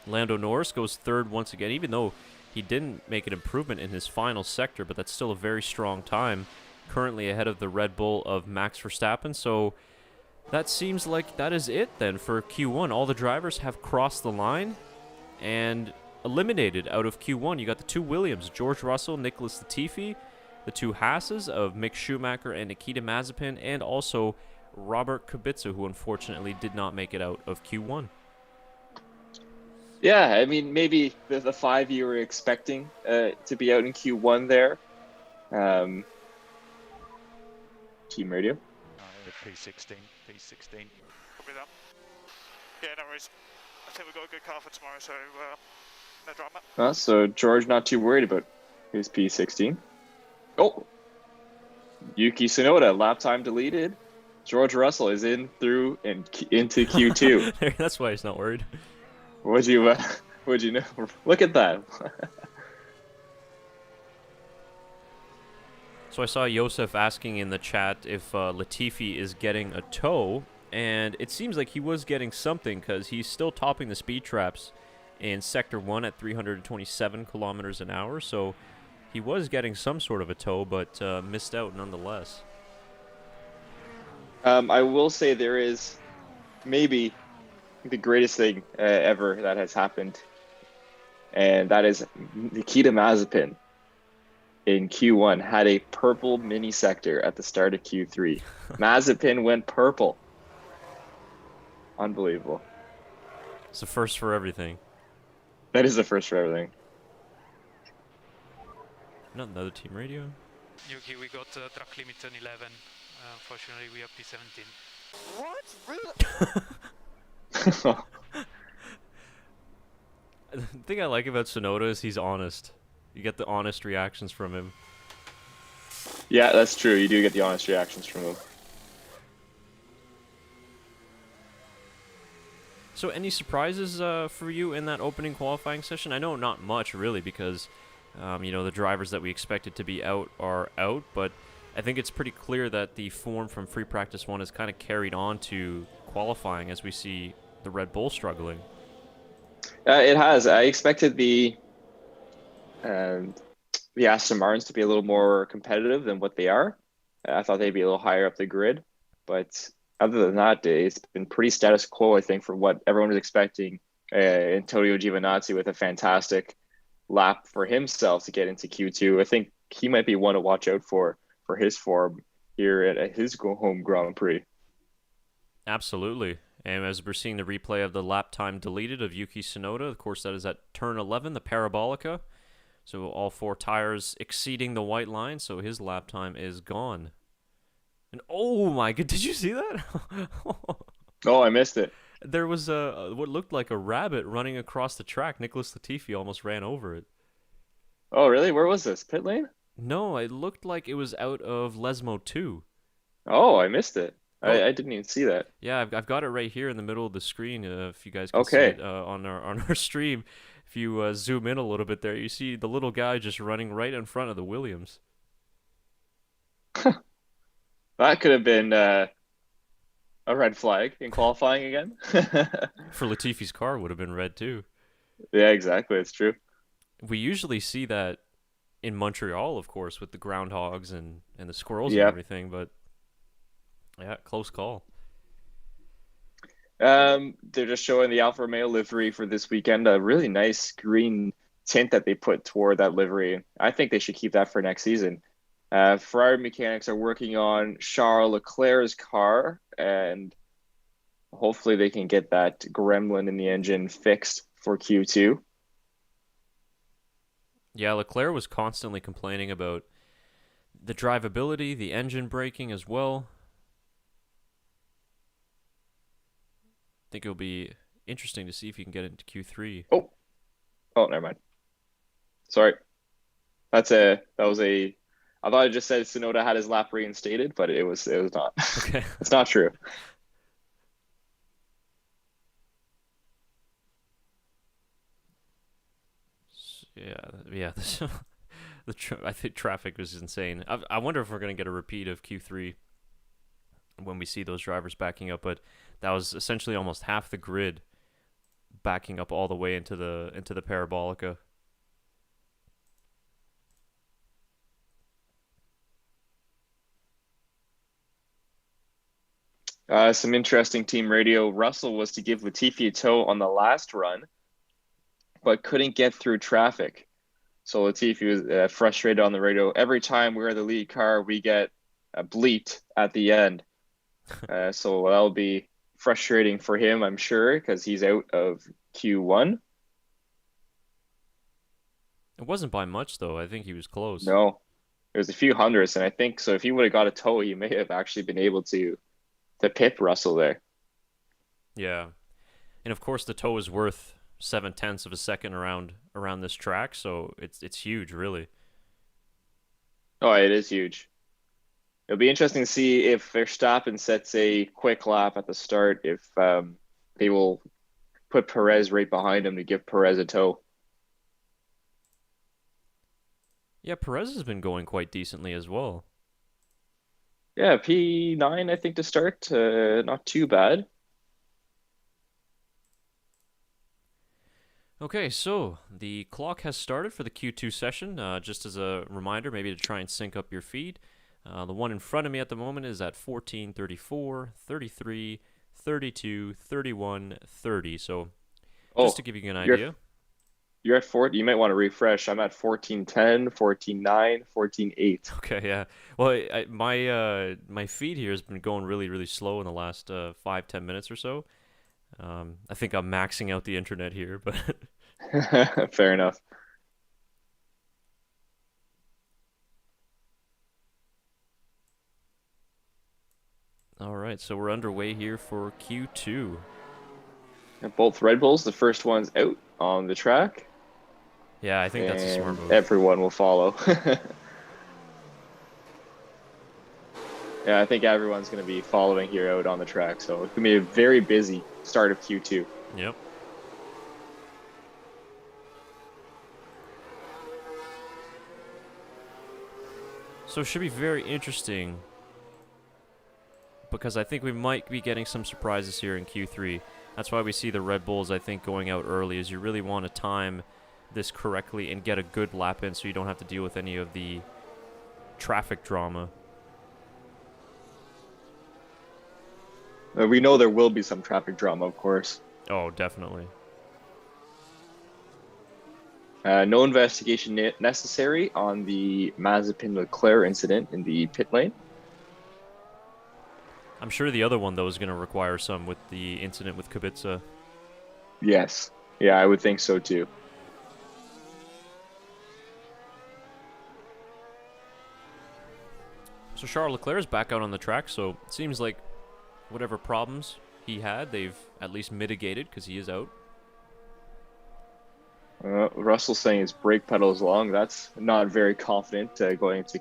Lando Norris goes third once again, even though he didn't make an improvement in his final sector, but that's still a very strong time. Currently ahead of the Red Bull of Max Verstappen, so that seems like that is it then for Q1. All the drivers have crossed the line and eliminated out of Q1. You got the two Williams, George Russell, Nicholas Latifi, the two Hasses of Mick Schumacher and Nikita Mazepin, and also Robert Kubica, who unfortunately did not make it out of Q1. Yeah, I mean, maybe the 5 you were expecting to be out in Q1 there. Team radio. P16. Copy that. Yeah, no worries. I think we've got a good car for tomorrow, so no drama. So George not too worried about his P16. Oh, Yuki Tsunoda, lap time deleted. George Russell is in through and into Q2. That's why he's not worried. What'd you know? Look at that. So I saw Yosef asking in the chat if Latifi is getting a tow, and it seems like he was getting something because he's still topping the speed traps in Sector 1 at 327 kilometers an hour, so he was getting some sort of a tow, but missed out nonetheless. I will say there is maybe the greatest thing ever that has happened, and that is Nikita Mazepin in Q1 had a purple mini sector at the start of Q3. Mazepin went purple. Unbelievable. It's the first for everything. That is the first for everything. Not another team radio. Yuki, we got track limit on 11. Unfortunately, we are P17. What? Really? The thing I like about Tsunoda is he's honest. You get the honest reactions from him. Yeah, that's true. You do get the honest reactions from him. So any surprises for you in that opening qualifying session? I know not much really because, the drivers that we expected to be out are out, but I think it's pretty clear that the form from Free Practice 1 is kind of carried on to qualifying as we see the Red Bull struggling. It has. I expected the Aston Martins to be a little more competitive than what they are. I thought they'd be a little higher up the grid, but other than that, it's been pretty status quo, I think, for what everyone was expecting. Antonio Giovinazzi with a fantastic lap for himself to get into Q2. I think he might be one to watch out for his form here at his home Grand Prix. Absolutely. And as we're seeing the replay of the lap time deleted of Yuki Tsunoda, of course, that is at turn 11, the Parabolica. So all four tires exceeding the white line, so his lap time is gone. And oh my god, did you see that? Oh, I missed it. There was what looked like a rabbit running across the track. Nicholas Latifi almost ran over it. Oh, really? Where was this? Pit lane? No, it looked like it was out of Lesmo 2. Oh, I missed it. Oh. I didn't even see that. Yeah, I've got it right here in the middle of the screen. If you guys can see Okay. it on our stream, if you zoom in a little bit there, you see the little guy just running right in front of the Williams. That could have been a red flag in qualifying again. For Latifi's car, would have been red too. Yeah, exactly. It's true. We usually see that in Montreal, of course, with the groundhogs and the squirrels Yeah. and everything, but yeah, close call. They're just showing the Alfa Romeo livery for this weekend. A really nice green tint that they put toward that livery. I think they should keep that for next season. Ferrari mechanics are working on Charles Leclerc's car, and hopefully they can get that gremlin in the engine fixed for Q2. Yeah, Leclerc was constantly complaining about the drivability, the engine braking as well. I think it'll be interesting to see if he can get into Q3. Oh, never mind. Sorry. That was a I thought it just said Tsunoda had his lap reinstated, but it was not. Okay. It's not true. Yeah. I think traffic was insane. I wonder if we're gonna get a repeat of Q3 when we see those drivers backing up, but that was essentially almost half the grid backing up all the way into the parabolica. Some interesting team radio. Russell was to give Latifi a tow on the last run, but couldn't get through traffic. So Latifi was frustrated on the radio. Every time we're the lead car, we get bleeped at the end. So that'll be frustrating for him, I'm sure, because he's out of Q1. It wasn't by much, though. I think he was close. No, it was a few hundredths, and I think so. If he would have got a tow, he may have actually been able to pip Russell there. Yeah, and of course the tow is worth 0.7 of a second around this track, so it's huge, really. Oh, it is huge. It'll be interesting to see if Verstappen sets a quick lap at the start, if they will put Perez right behind him to give Perez a tow. Yeah, Perez has been going quite decently as well. Yeah, P9, I think, to start. Not too bad. Okay, so the clock has started for the Q2 session. Just as a reminder, maybe to try and sync up your feed. The one in front of me at the moment is at 14:34, 33, 32, 31, 30. So just to give you an idea. You're at 40. You might want to refresh. I'm at 14:10, 14:9, 14:8. Okay, yeah. Well, my feed here has been going really, really slow in the last 5-10 minutes or so. I think I'm maxing out the internet here, but fair enough. All right, so we're underway here for Q2. Both Red Bulls, the first one's out on the track. Yeah, I think that's a smart move. Everyone will follow. Yeah, I think everyone's going to be following here out on the track, so it's going to be a very busy start of Q2. Yep. So it should be very interesting, because I think we might be getting some surprises here in Q3. That's why we see the Red Bulls, I think, going out early, is you really want to time this correctly and get a good lap in so you don't have to deal with any of the traffic drama. We know there will be some traffic drama, of course. Oh, definitely. No investigation necessary on the Mazepin-Leclerc incident in the pit lane. I'm sure the other one, though, is going to require some with the incident with Kubica. Yes. Yeah, I would think so, too. So Charles Leclerc is back out on the track, so it seems like whatever problems he had, they've at least mitigated because he is out. Russell's saying his brake pedal is long. That's not very confident going into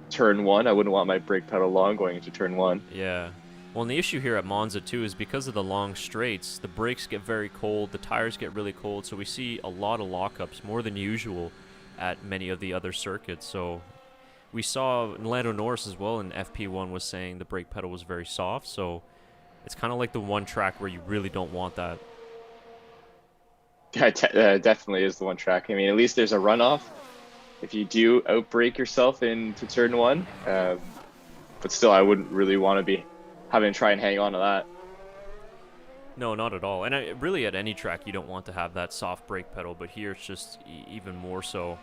turn one. I wouldn't want my brake pedal long going into turn one. Yeah. Well, and the issue here at Monza, too, is because of the long straights, the brakes get very cold, the tires get really cold, so we see a lot of lockups, more than usual, at many of the other circuits. So we saw Lando Norris as well in FP1 was saying the brake pedal was very soft, so it's kind of like the one track where you really don't want that. Yeah, definitely is the one track. I mean, at least there's a runoff if you do outbrake yourself into turn one. But still, I wouldn't really want to be having to try and hang on to that. No, not at all. And really at any track, you don't want to have that soft brake pedal, but here it's just even more so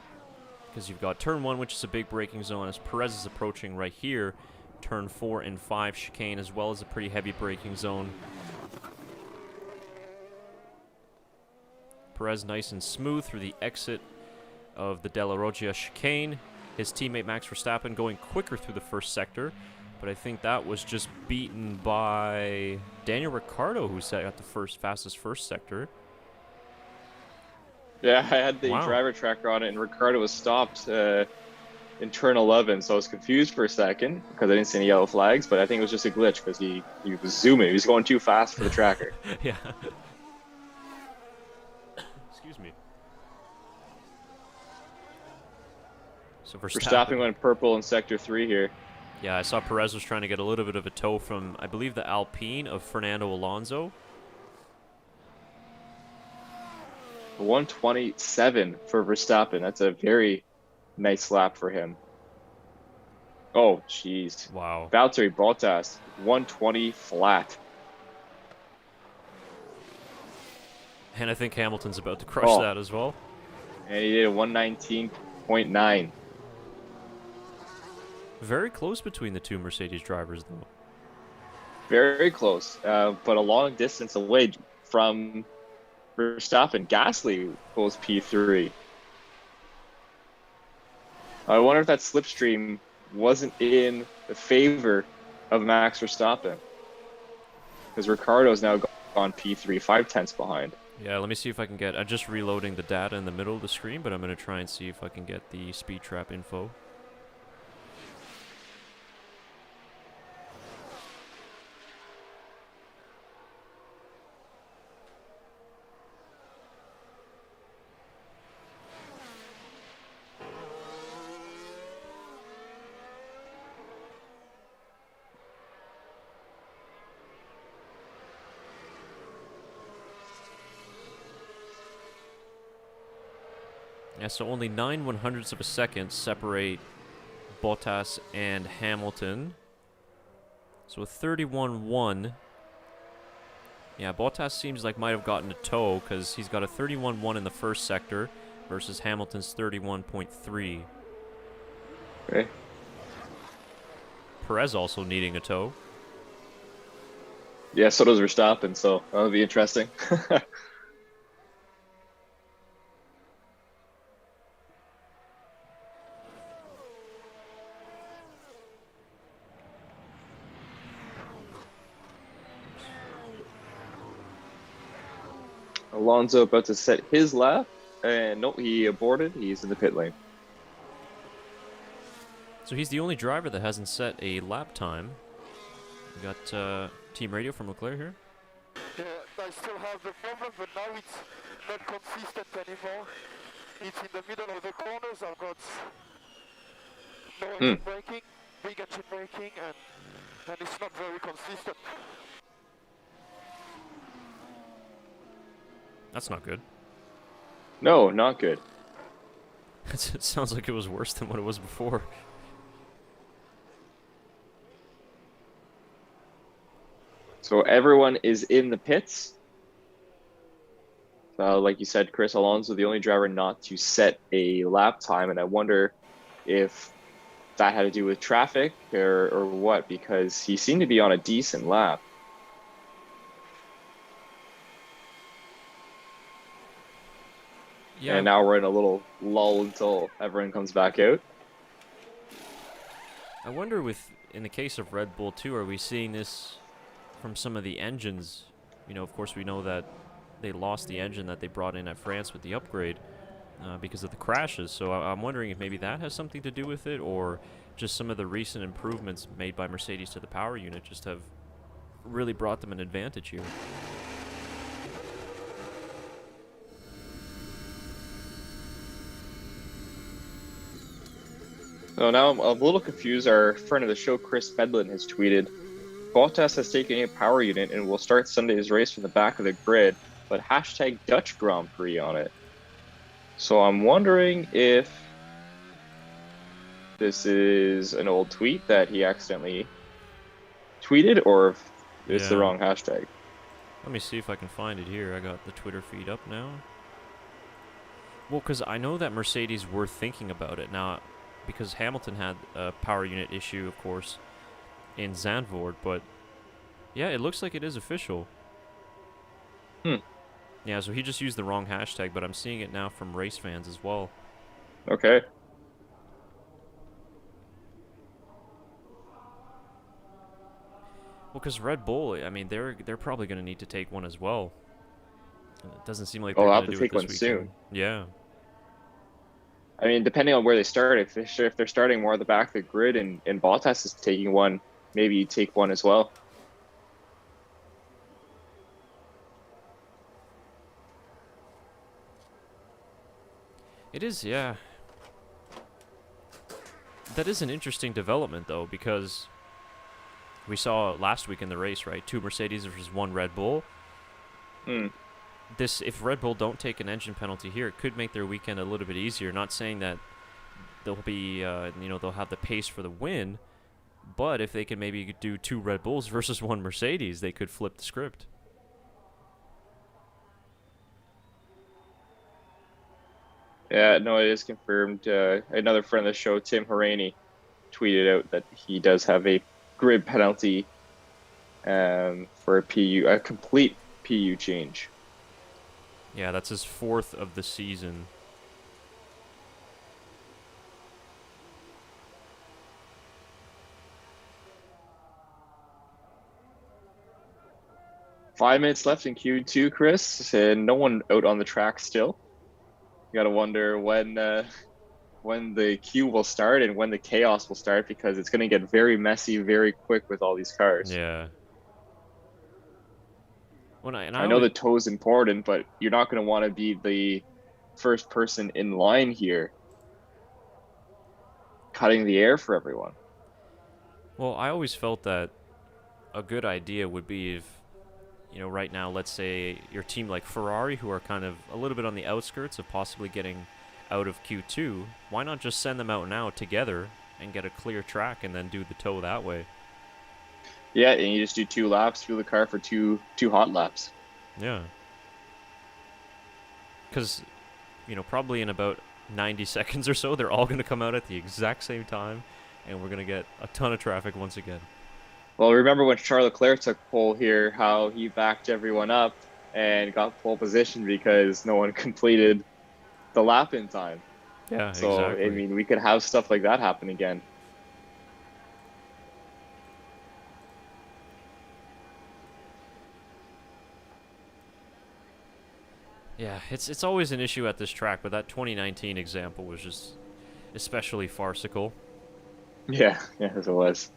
because you've got turn one, which is a big braking zone, as Perez is approaching right here. Turn 4 and 5 chicane, as well as a pretty heavy braking zone. Perez nice and smooth through the exit of the Della Roggia chicane. His teammate Max Verstappen going quicker through the first sector, but I think that was just beaten by Daniel Ricciardo, who got the fastest first sector. Yeah, I had the driver tracker on it, and Ricciardo was stopped in turn 11, so I was confused for a second because I didn't see any yellow flags, but I think it was just a glitch because he was zooming. He was going too fast for the tracker. Yeah. Excuse me. So Verstappen went purple in sector 3 here. Yeah, I saw Perez was trying to get a little bit of a tow from, I believe, the Alpine of Fernando Alonso. 127 for Verstappen. That's a very nice lap for him. Oh, jeez. Wow. Valtteri Bottas, 120 flat. And I think Hamilton's about to crush that as well. And he did a 119.9. Very close between the two Mercedes drivers, though. Very close, but a long distance away from Verstappen. Gasly pulls P3. I wonder if that slipstream wasn't in the favor of Max Verstappen, because Ricciardo's now gone P3, 5/10 behind. Yeah, let me see if I can get... I'm just reloading the data in the middle of the screen, but I'm going to try and see if I can get the speed trap info. Yeah, so only 9/100ths of a second separate Bottas and Hamilton. So 31.1. Yeah, Bottas seems like might have gotten a tow because he's got a 31.1 in the first sector versus Hamilton's 31.3. Okay. Perez also needing a tow. Yeah, so does Verstappen, so that'll be interesting. Alonso about to set his lap, and nope, he aborted. He's in the pit lane. So he's the only driver that hasn't set a lap time. We got team radio from Leclerc here. Yeah, I still have the problem, but now it's not consistent anymore. It's in the middle of the corners. I've got no engine braking, big engine braking, and it's not very consistent. That's not good. No, not good. It sounds like it was worse than what it was before. So everyone is in the pits. Like you said, Chris, Alonso, the only driver not to set a lap time, and I wonder if that had to do with traffic or what, because he seemed to be on a decent lap. Yeah. And now we're in a little lull until everyone comes back out. I wonder in the case of Red Bull too, are we seeing this from some of the engines? You know, of course we know that they lost the engine that they brought in at France with the upgrade because of the crashes. So I'm wondering if maybe that has something to do with it, or just some of the recent improvements made by Mercedes to the power unit just have really brought them an advantage here. So now I'm a little confused. Our friend of the show, Chris Bedlin, has tweeted, Bottas has taken a power unit and will start Sunday's race from the back of the grid, but hashtag Dutch Grand Prix on it. So I'm wondering if this is an old tweet that he accidentally tweeted, or if it's the wrong hashtag. Let me see if I can find it here. I got the Twitter feed up now. Well, because I know that Mercedes were thinking about it. Now, because Hamilton had a power unit issue, of course, in Zandvoort, but yeah, it looks like it is official. Yeah, so he just used the wrong hashtag, but I'm seeing it now from race fans as well. Okay. Well, because Red Bull, I mean, they're probably going to need to take one as well. And it doesn't seem like they're going to do it this weekend. Soon. Yeah. I mean, depending on where they start, if they're starting more at the back of the grid and Bottas is taking one, maybe you take one as well. It is, yeah. That is an interesting development, though, because we saw last week in the race, right? 2 Mercedes versus 1 Red Bull. If Red Bull don't take an engine penalty here, it could make their weekend a little bit easier. Not saying that they'll be, they'll have the pace for the win, but if they can maybe do 2 Red Bulls versus 1 Mercedes, they could flip the script. Yeah, no, it is confirmed. Another friend of the show, Tim Haraney, tweeted out that he does have a grid penalty for a complete PU change. Yeah, that's his 4th of the season. Five minutes left in Q2, Chris, and no one out on the track still. You got to wonder when the queue will start and when the chaos will start, because it's going to get very messy very quick with all these cars. Yeah. I know the toe is important, but you're not going to want to be the first person in line here, cutting the air for everyone. Well, I always felt that a good idea would be if, right now, let's say your team like Ferrari, who are kind of a little bit on the outskirts of possibly getting out of Q2, why not just send them out now together and get a clear track and then do the tow that way? Yeah, and you just do 2 laps, fuel the car for two hot laps. Yeah. Because, probably in about 90 seconds or so, they're all going to come out at the exact same time, and we're going to get a ton of traffic once again. Well, remember when Charles Leclerc took pole here, how he backed everyone up and got pole position because no one completed the lap in time. Yeah, so, exactly. I mean, we could have stuff like that happen again. Yeah, it's always an issue at this track, but that 2019 example was just especially farcical. Yeah, as it was.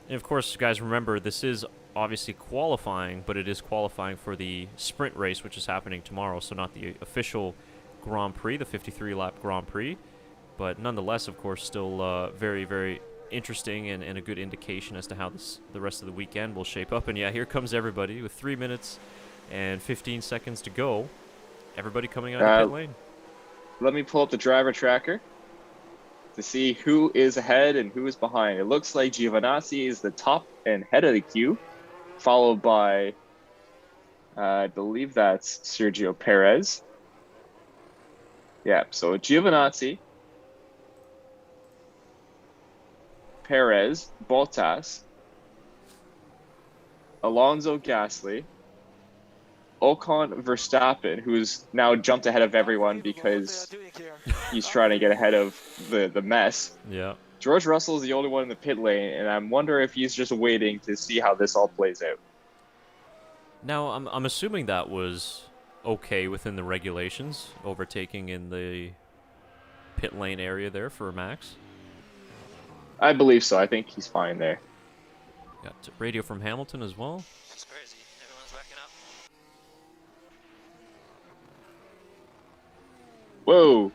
And of course, guys, remember, this is obviously qualifying, but it is qualifying for the sprint race, which is happening tomorrow, so not the official Grand Prix, the 53-lap Grand Prix. But nonetheless, of course, still very, very interesting and a good indication as to how the rest of the weekend will shape up. And yeah, here comes everybody with 3 minutes and 15 seconds to go. Everybody coming out of the pit lane. Let me pull up the driver tracker to see who is ahead and who is behind. It looks like Giovinazzi is the top and head of the queue, followed by, I believe that's Sergio Perez. Yeah, so Giovinazzi, Perez, Bottas, Alonso, Gasly, Ocon, Verstappen, who's now jumped ahead of everyone because he's trying to get ahead of the mess. Yeah. George Russell is the only one in the pit lane, and I'm wondering if he's just waiting to see how this all plays out. Now, I'm assuming that was okay within the regulations, overtaking in the pit lane area there for Max. I believe so. I think he's fine there. Got radio from Hamilton as well. It's crazy. Everyone's backing up. Whoa.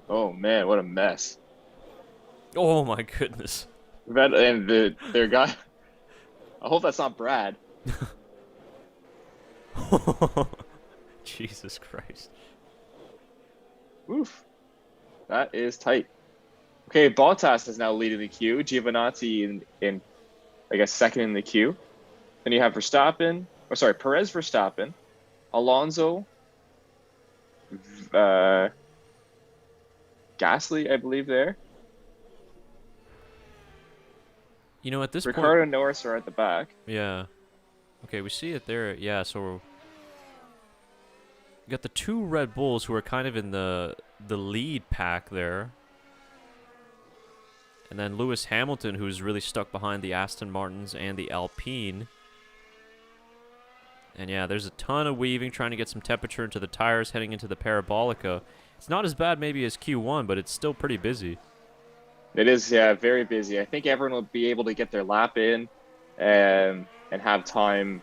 Oh, man, what a mess. Oh, my goodness. And their guy... I hope that's not Brad. Jesus Christ. Oof. That is tight. Okay, Bottas is now leading the queue. Giovinazzi in I guess, second in the queue. Then you have Perez Verstappen, Alonso, Gasly, I believe there. At this Ricardo point... and Norris are at the back. Yeah. Okay, we see it there. Yeah, so... You got the 2 Red Bulls who are kind of in the lead pack there. And then Lewis Hamilton, who's really stuck behind the Aston Martins and the Alpine. And yeah, there's a ton of weaving, trying to get some temperature into the tires heading into the Parabolica. It's not as bad maybe as Q1, but it's still pretty busy. It is, yeah, very busy. I think everyone will be able to get their lap in and have time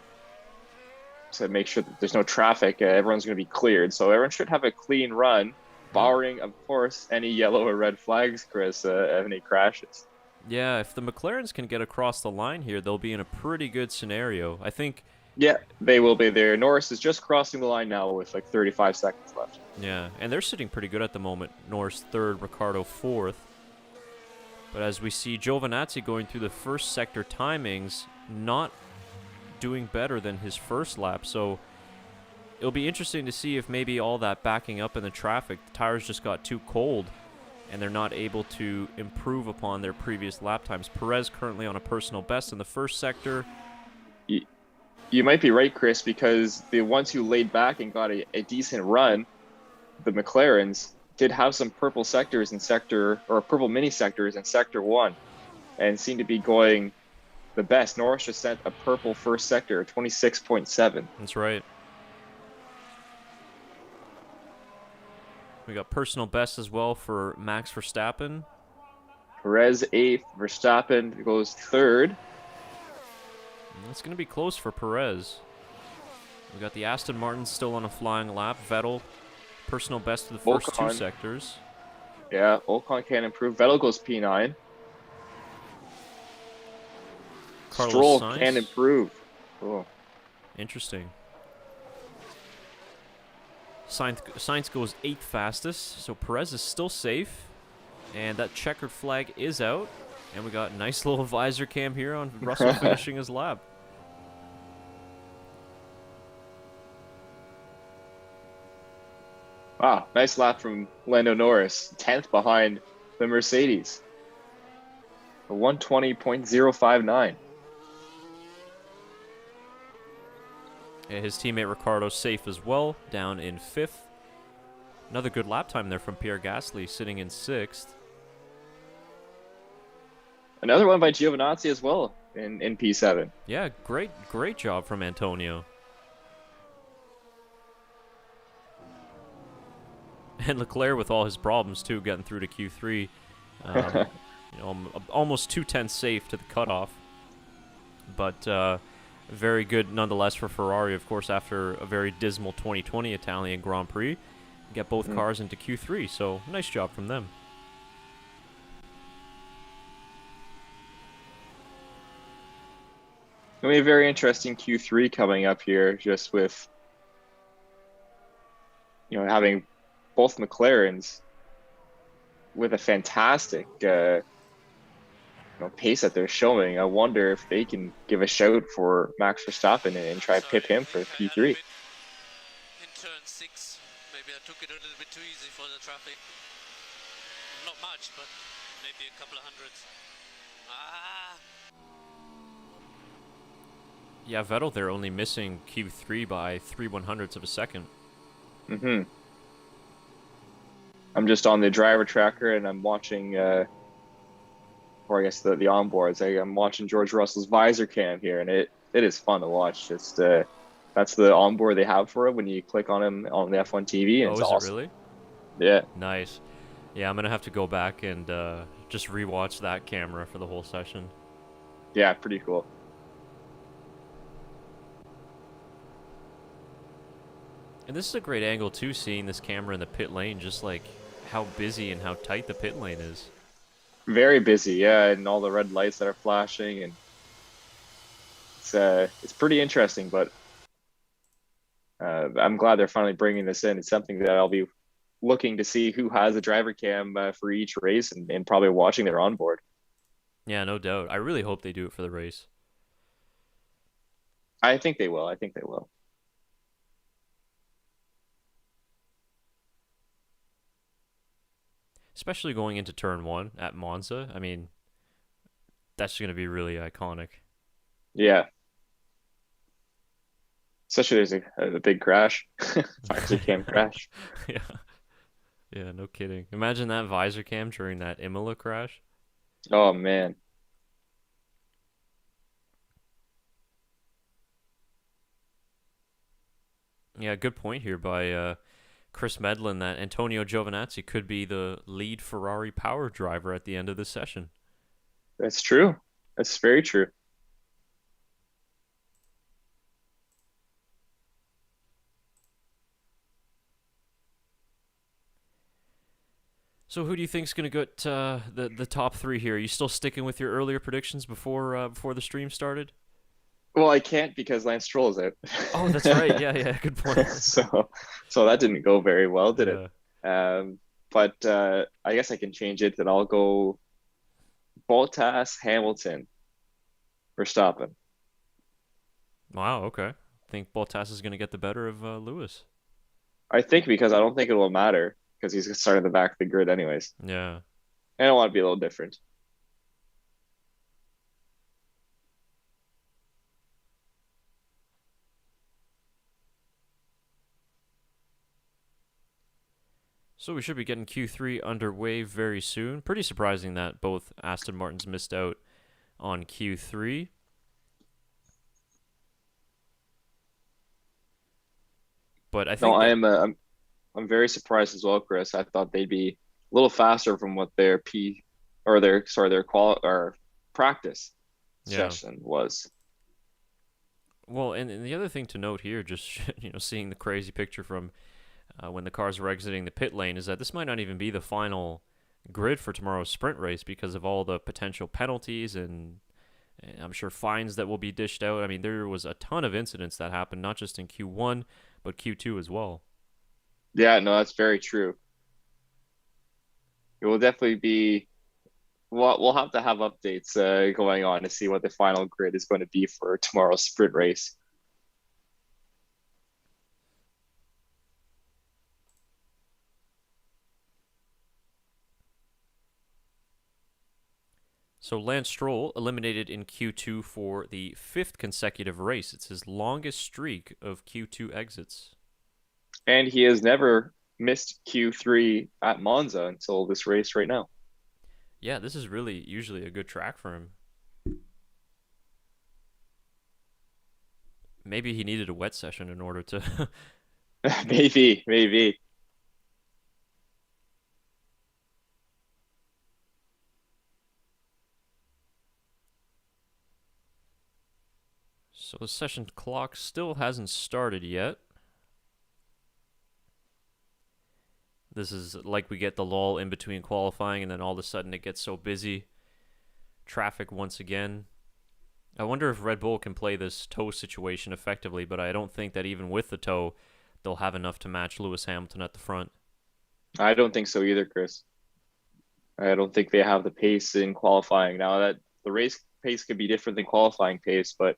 to make sure that there's no traffic. Everyone's going to be cleared. So everyone should have a clean run, barring, of course, any yellow or red flags, Chris, any crashes. Yeah, if the McLarens can get across the line here, they'll be in a pretty good scenario. I think. Yeah, they will be there. Norris is just crossing the line now with like 35 seconds left. Yeah, and they're sitting pretty good at the moment. Norris third, Ricciardo fourth. But as we see Giovinazzi going through the first sector timings, not doing better than his first lap. So it'll be interesting to see if maybe all that backing up in the traffic, the tires just got too cold and they're not able to improve upon their previous lap times. Perez currently on a personal best in the first sector. You might be right, Chris, because the ones who laid back and got a decent run, the McLarens, did have some purple sectors in purple mini sectors in sector 1 and seemed to be going the best. Norris just sent a purple first sector, 26.7. That's right. We got personal best as well for Max Verstappen. Perez 8th, Verstappen goes 3rd. It's going to be close for Perez. We got the Aston Martin still on a flying lap. Vettel, personal best for the first two sectors. Yeah, Ocon can improve. Vettel goes P9. Carlos Stroll Sainz can improve. Cool. Interesting. Sainz goes 8th fastest, so Perez is still safe. And that checkered flag is out. And we got a nice little visor cam here on Russell finishing his lap. Wow, nice lap from Lando Norris. 10th behind the Mercedes. A 120.059. Yeah, his teammate Ricciardo safe as well, down in 5th. Another good lap time there from Pierre Gasly, sitting in 6th. Another one by Giovinazzi as well in P7. Yeah, great job from Antonio. And Leclerc with all his problems too, getting through to Q3. Almost 2/10 safe to the cutoff. But very good nonetheless for Ferrari, of course, after a very dismal 2020 Italian Grand Prix. Get both cars into Q3, so nice job from them. It'll be a very interesting Q3 coming up here, just with having both McLarens with a fantastic pace that they're showing. I wonder if they can give a shout for Max Verstappen and try to pip him for Q3. In turn 6, maybe I took it a little bit too easy for the traffic. Not much, but maybe a couple of hundreds. Yeah, Vettel, they're only missing Q3 by 3/100ths of a second. I'm just on the driver tracker and I'm watching, or I guess the onboards. I'm watching George Russell's visor cam here, and it is fun to watch. Just that's the onboard they have for it when you click on him on the F1 TV. And Oh, it's is awesome. it really? Yeah. Nice. Yeah, I'm going to have to go back and just rewatch that camera for the whole session. Yeah, pretty cool. And this is a great angle, too, seeing this camera in the pit lane, just like how busy and how tight the pit lane is. Very busy, yeah, and all the red lights that are flashing, and it's pretty interesting, but I'm glad they're finally bringing this in. It's something that I'll be looking to see who has a driver cam for each race and probably watching their onboard. Yeah, no doubt. I really hope they do it for the race. I think they will. Especially going into turn 1 at Monza. I mean, that's going to be really iconic. Yeah. Especially there's a big crash. Visor cam crash. Yeah, no kidding. Imagine that visor cam during that Imola crash. Oh, man. Yeah, good point here by Chris Medlin that Antonio Giovinazzi could be the lead Ferrari power driver at the end of the session. That's true. That's very true. So who do you think's going to get the top three here? Are you still sticking with your earlier predictions before the stream started? Well, I can't because Lance Stroll is Oh, that's right. out. Yeah, yeah, good point. So that didn't go very well, did it? Yeah. But I guess I can change it, and I'll go Bottas, Hamilton, Verstappen. Wow, okay. Think Bottas is going to get the better of Lewis. I think because I don't think it will matter because he's starting the back of the grid anyways. Yeah. And I want to be a little different. So we should be getting Q3 underway very soon. Pretty surprising that both Aston Martins missed out on Q3. But I think No, I'm very surprised as well, Chris. I thought they'd be a little faster from what their their qual or practice yeah. session was. Well, and the other thing to note here, just seeing the crazy picture from when the cars were exiting the pit lane, is that this might not even be the final grid for tomorrow's sprint race because of all the potential penalties and I'm sure fines that will be dished out. I mean, there was a ton of incidents that happened, not just in Q1, but Q2 as well. Yeah, no, that's very true. It will definitely be. We'll have to have updates going on to see what the final grid is going to be for tomorrow's sprint race. So Lance Stroll eliminated in Q2 for the 5th consecutive race. It's his longest streak of Q2 exits. And he has never missed Q3 at Monza until this race right now. Yeah, this is really usually a good track for him. Maybe he needed a wet session in order to... Maybe. So the session clock still hasn't started yet. This is like we get the lull in between qualifying and then all of a sudden it gets so busy. Traffic once again. I wonder if Red Bull can play this tow situation effectively, but I don't think that even with the tow, they'll have enough to match Lewis Hamilton at the front. I don't think so either, Chris. I don't think they have the pace in qualifying. Now that the race pace could be different than qualifying pace, but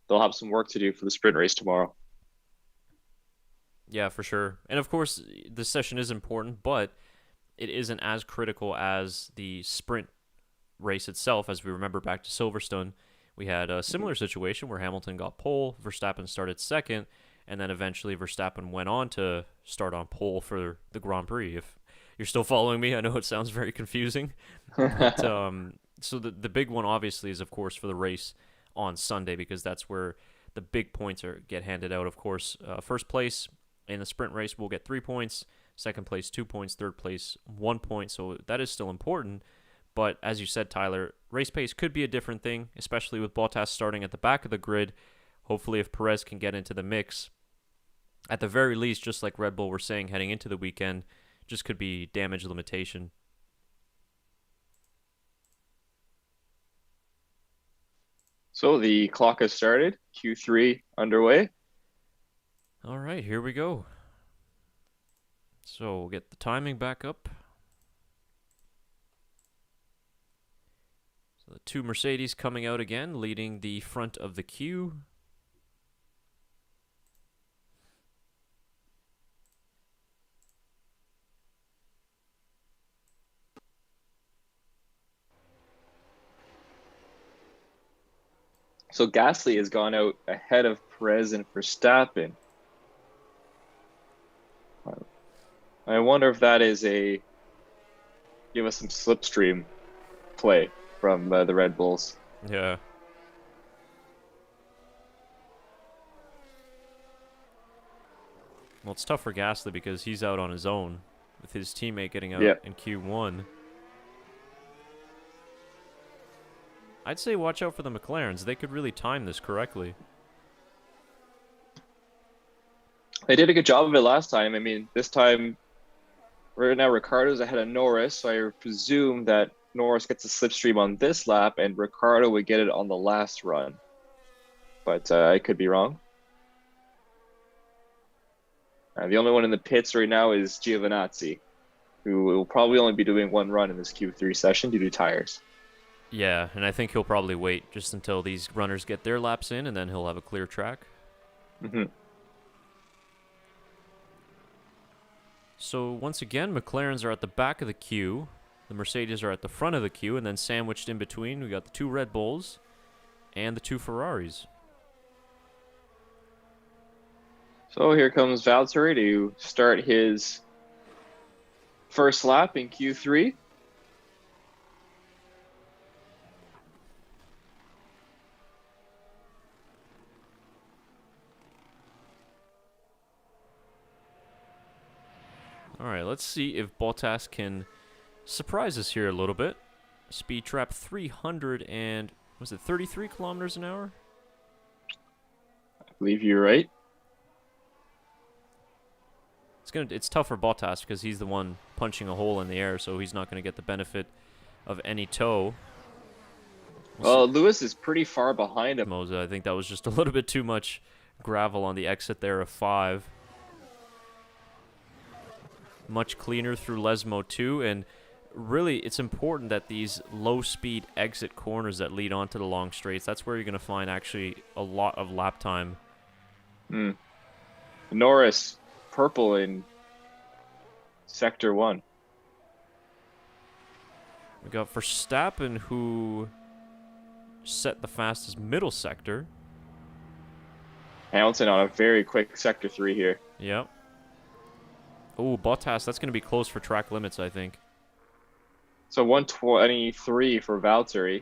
they'll have some work to do for the sprint race tomorrow. Yeah, for sure. And of course, the session is important, but it isn't as critical as the sprint race itself. As we remember back to Silverstone, we had a similar situation where Hamilton got pole, Verstappen started second, and then eventually Verstappen went on to start on pole for the Grand Prix. If you're still following me, I know it sounds very confusing. But, so the big one obviously is, of course, for the race on Sunday because that's where the big points get handed out. Of course, first place in the sprint race will get 3 points, second place 2 points, third place 1 point. So that is still important. But as you said, Tyler, race pace could be a different thing, especially with Bottas starting at the back of the grid. Hopefully, if Perez can get into the mix, at the very least, just like Red Bull were saying heading into the weekend, just could be damage limitation. So the clock has started. Q3 underway. All right, here we go. So we'll get the timing back up. So the two Mercedes coming out again, leading the front of the queue. So Gasly has gone out ahead of Perez and Verstappen. I wonder if that is give us some slipstream play from the Red Bulls. Yeah. Well, it's tough for Gasly because he's out on his own with his teammate getting out Yeah. in Q1. I'd say watch out for the McLarens. They could really time this correctly. They did a good job of it last time. I mean, this time, right now, Ricardo's ahead of Norris, so I presume that Norris gets a slipstream on this lap, and Ricardo would get it on the last run. But I could be wrong. The only one in the pits right now is Giovinazzi, who will probably only be doing one run in this Q3 session due to tires. Yeah, and I think he'll probably wait just until these runners get their laps in, and then he'll have a clear track. Mm-hmm. So once again, McLarens are at the back of the queue. The Mercedes are at the front of the queue, and then sandwiched in between, we got the 2 Red Bulls and the 2 Ferraris. So here comes Valtteri to start his first lap in Q3. All right, let's see if Bottas can surprise us here a little bit. Speed trap 300 and, was it 33 kilometers an hour? I believe you're right. It's tough for Bottas because he's the one punching a hole in the air, so he's not going to get the benefit of any tow. Well, Lewis is pretty far behind him. Moza, I think that was just a little bit too much gravel on the exit there of 5. Much cleaner through Lesmo 2, and really it's important that these low-speed exit corners that lead onto the long straights, that's where you're going to find actually a lot of lap time. Norris, purple in Sector 1. We got Verstappen, who set the fastest middle sector. Hamilton on a very quick Sector 3 here. Yep. Oh, Bottas, that's going to be close for track limits, I think. So 123 for Valtteri.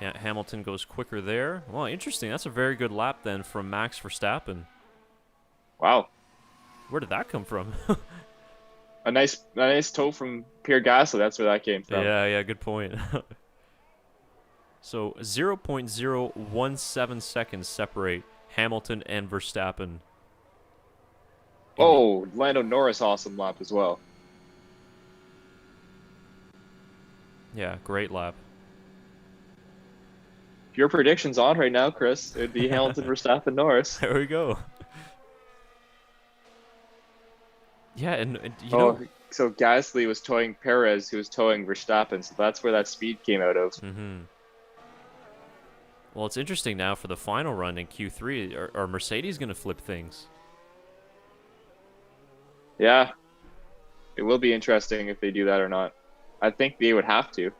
Yeah, Hamilton goes quicker there. Well, interesting. That's a very good lap then from Max Verstappen. Wow. Where did that come from? A nice toe from Pierre Gasly. That's where that came from. Yeah, good point. So 0.017 seconds separate Hamilton and Verstappen. Oh, Lando Norris awesome lap as well. Yeah, great lap. If your prediction's on right now, Chris, it'd be Hamilton, Verstappen, Norris. There we go. Yeah, and you know... So Gasly was towing Perez, who was towing Verstappen, so that's where that speed came out of. Mm-hmm. Well, it's interesting now for the final run in Q3. Are Mercedes going to flip things? Yeah. It will be interesting if they do that or not. I think they would have to.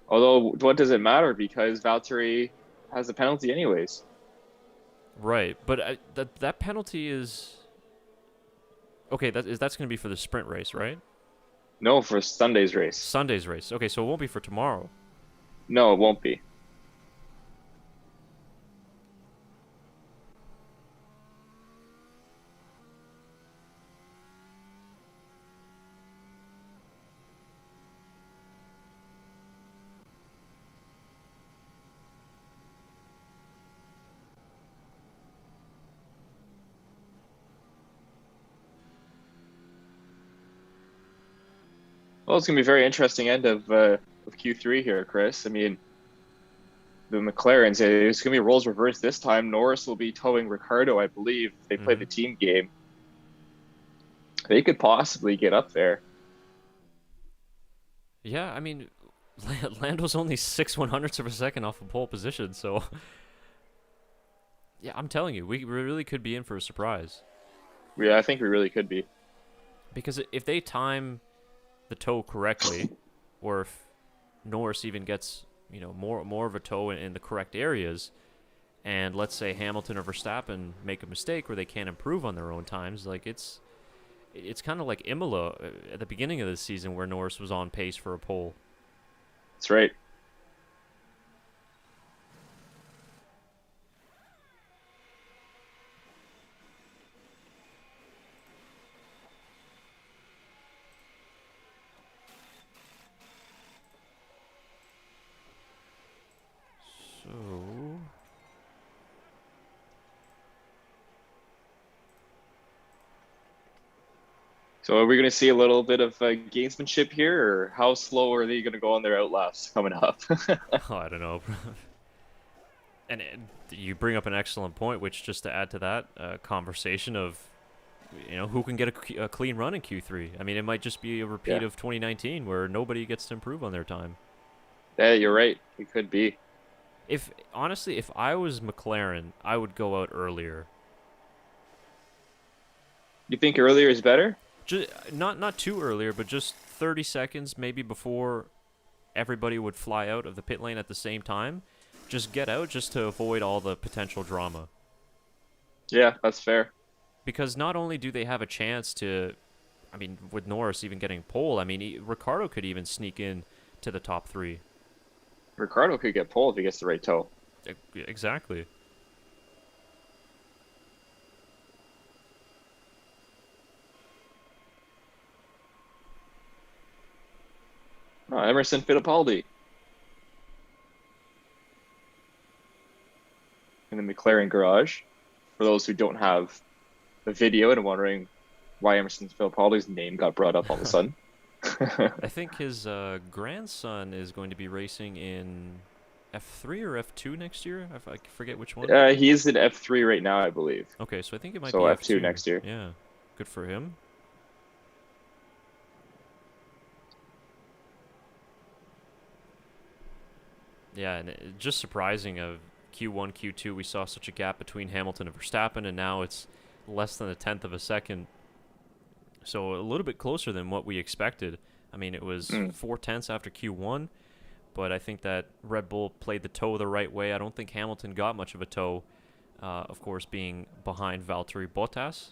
Although, what does it matter? Because Valtteri has a penalty anyways. Right, but that penalty is... Okay, that's going to be for the sprint race, right? No, for Sunday's race. Sunday's race. Okay, so it won't be for tomorrow. No, it won't be. Well, it's going to be a very interesting end of Q3 here, Chris. I mean, the McLarens, it's going to be roles reversed this time. Norris will be towing Ricardo, I believe. They play the team game. They could possibly get up there. Yeah, I mean, Lando's only 6/100ths of a second off of pole position, so... Yeah, I'm telling you, we really could be in for a surprise. Yeah, I think we really could be. Because if they time the tow correctly, or if Norris even gets, you know, more of a tow in the correct areas, and let's say Hamilton or Verstappen make a mistake where they can't improve on their own times, like it's it's kind of like Imola at the beginning of the season where Norris was on pace for a pole. That's right. So So are we going to see a little bit of gamesmanship here, or how slow are they going to go on their outlaps coming up? oh, I don't know. And you bring up an excellent point, which just to add to that conversation of, who can get a clean run in Q3. I mean, it might just be a repeat Yeah. of 2019 where nobody gets to improve on their time. Yeah, you're right. It could be. Honestly, if I was McLaren, I would go out earlier. You think earlier is better? Just not too earlier, but just 30 seconds maybe before everybody would fly out of the pit lane at the same time. Just get out just to avoid all the potential drama. Yeah, that's fair. Because not only do they have a chance to, I mean, with Norris even getting pole, I mean, Ricardo could even sneak in to the top 3. Ricardo could get pole if he gets the right toe. Exactly. Oh, Emerson Fittipaldi in the McLaren garage. For those who don't have the video and are wondering why Emerson Fittipaldi's name got brought up all of a sudden. I think his grandson is going to be racing in F3 or F2 next year. I forget which one. He's in F3 right now, I believe. Okay, so I think it might So be F2 F2 next year. Yeah, good for him. Yeah, and just surprising of Q1, Q2, we saw such a gap between Hamilton and Verstappen, and now it's less than a tenth of a second. So a little bit closer than what we expected. I mean, it was 4/10 after Q1, but I think that Red Bull played the toe the right way. I don't think Hamilton got much of a toe, of course, being behind Valtteri Bottas.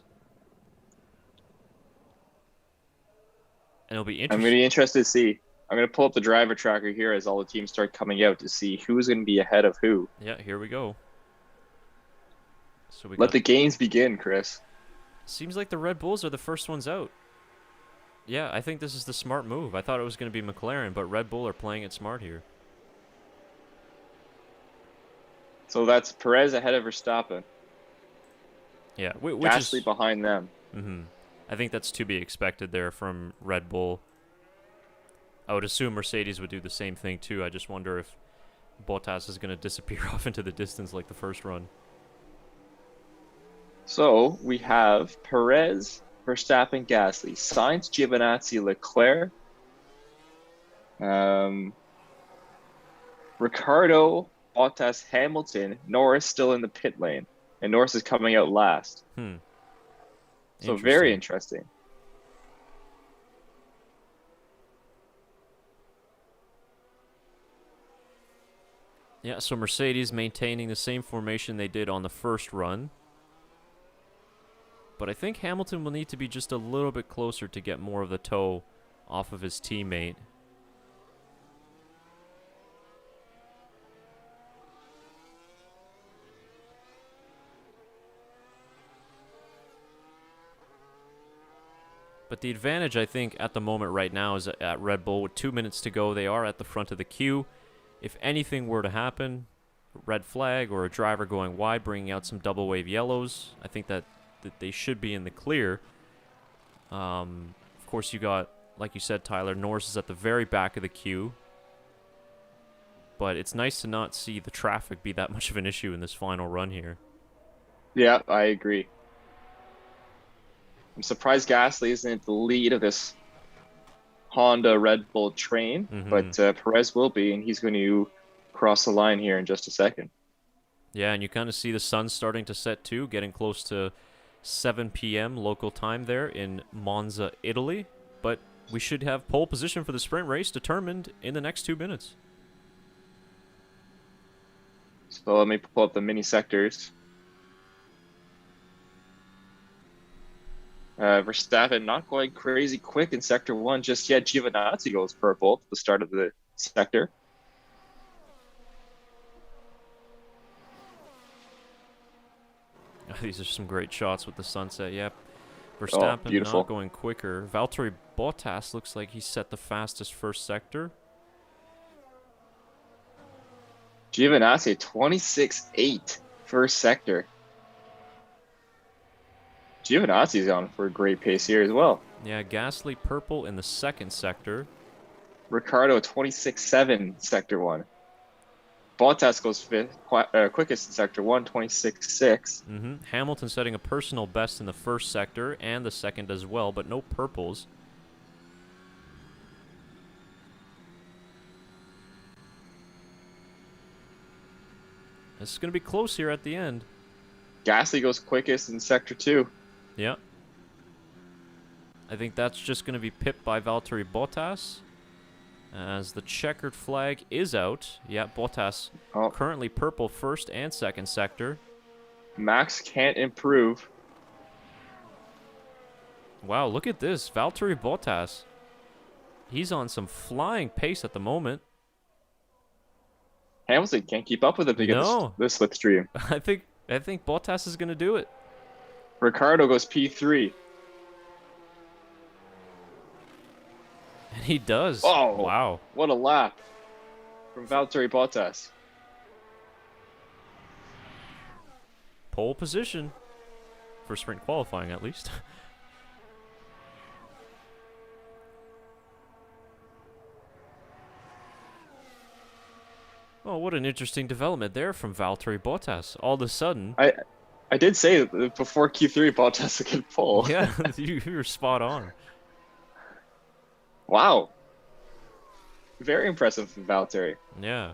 And it'll be I'm going to interesting. be interested to see. I'm going to pull up the driver tracker here as all the teams start coming out to see who's going to be ahead of who. Yeah, here we go. So we Let got, the games begin, Chris. seems like the Red Bulls are the first ones out. Yeah, I think this is the smart move. I thought it was going to be McLaren, but Red Bull are playing it smart here. So that's Perez ahead of Verstappen. Yeah, which Gasly is behind them. I think that's to be expected there from Red Bull. I would assume Mercedes would do the same thing too. I just wonder if Bottas is going to disappear off into the distance like the first run. So we have Perez, Verstappen, Gasly, Sainz, Giovinazzi, Leclerc, Ricardo, Bottas, Hamilton, Norris still in the pit lane, and Norris is coming out last. So very interesting. Yeah, so Mercedes maintaining the same formation they did on the first run. But I think Hamilton will need to be just a little bit closer to get more of the toe off of his teammate. But the advantage, I think, at the moment right now is at Red Bull. With 2 minutes to go, they are at the front of the queue. If anything were to happen, red flag or a driver going wide, bringing out some double wave yellows, I think that they should be in the clear. Of course, you got, like you said, Tyler, Norris is at the very back of the queue. But it's nice to not see the traffic be that much of an issue in this final run here. Yeah, I agree. I'm surprised Gasly isn't at the lead of this Honda Red Bull train, but Perez will be, and he's going to cross the line here in just a second. Yeah, and you kind of see the sun starting to set too, getting close to 7 p.m. local time there in Monza, Italy. But we should have pole position for the sprint race determined in the next 2 minutes. So let me pull up the mini sectors. Verstappen not going crazy quick in sector 1 just yet. Giovinazzi goes purple at the start of the sector. These are some great shots with the sunset. Yep. Oh, Verstappen beautiful. not going quicker. Valtteri Bottas looks like he set the fastest first sector. Giovinazzi 26.8 first sector. Giovinazzi's on for a great pace here as well. Yeah, Gasly purple in the second sector. Ricardo 26.7 sector 1. Bottas goes fifth, quickest in sector 1, 26.6. Hamilton setting a personal best in the first sector and the second as well, but no purples. This is going to be close here at the end. Gasly goes quickest in sector 2. Yeah. I think that's just going to be pipped by Valtteri Bottas, as the checkered flag is out. Yeah, Bottas currently purple first and second sector. Max can't improve. Wow, look at this. Valtteri Bottas. He's on some flying pace at the moment. Hamilton can't keep up with him to get the slipstream. I think Bottas is going to do it. Ricardo goes P3. And he does. Oh, wow. What a lap from Valtteri Bottas. Pole position. For sprint qualifying, at least. Oh, what an interesting development there from Valtteri Bottas. All of a sudden... I did say before Q3, Bottas could pull. Yeah, you were spot on. Wow. Very impressive from Valtteri. Yeah.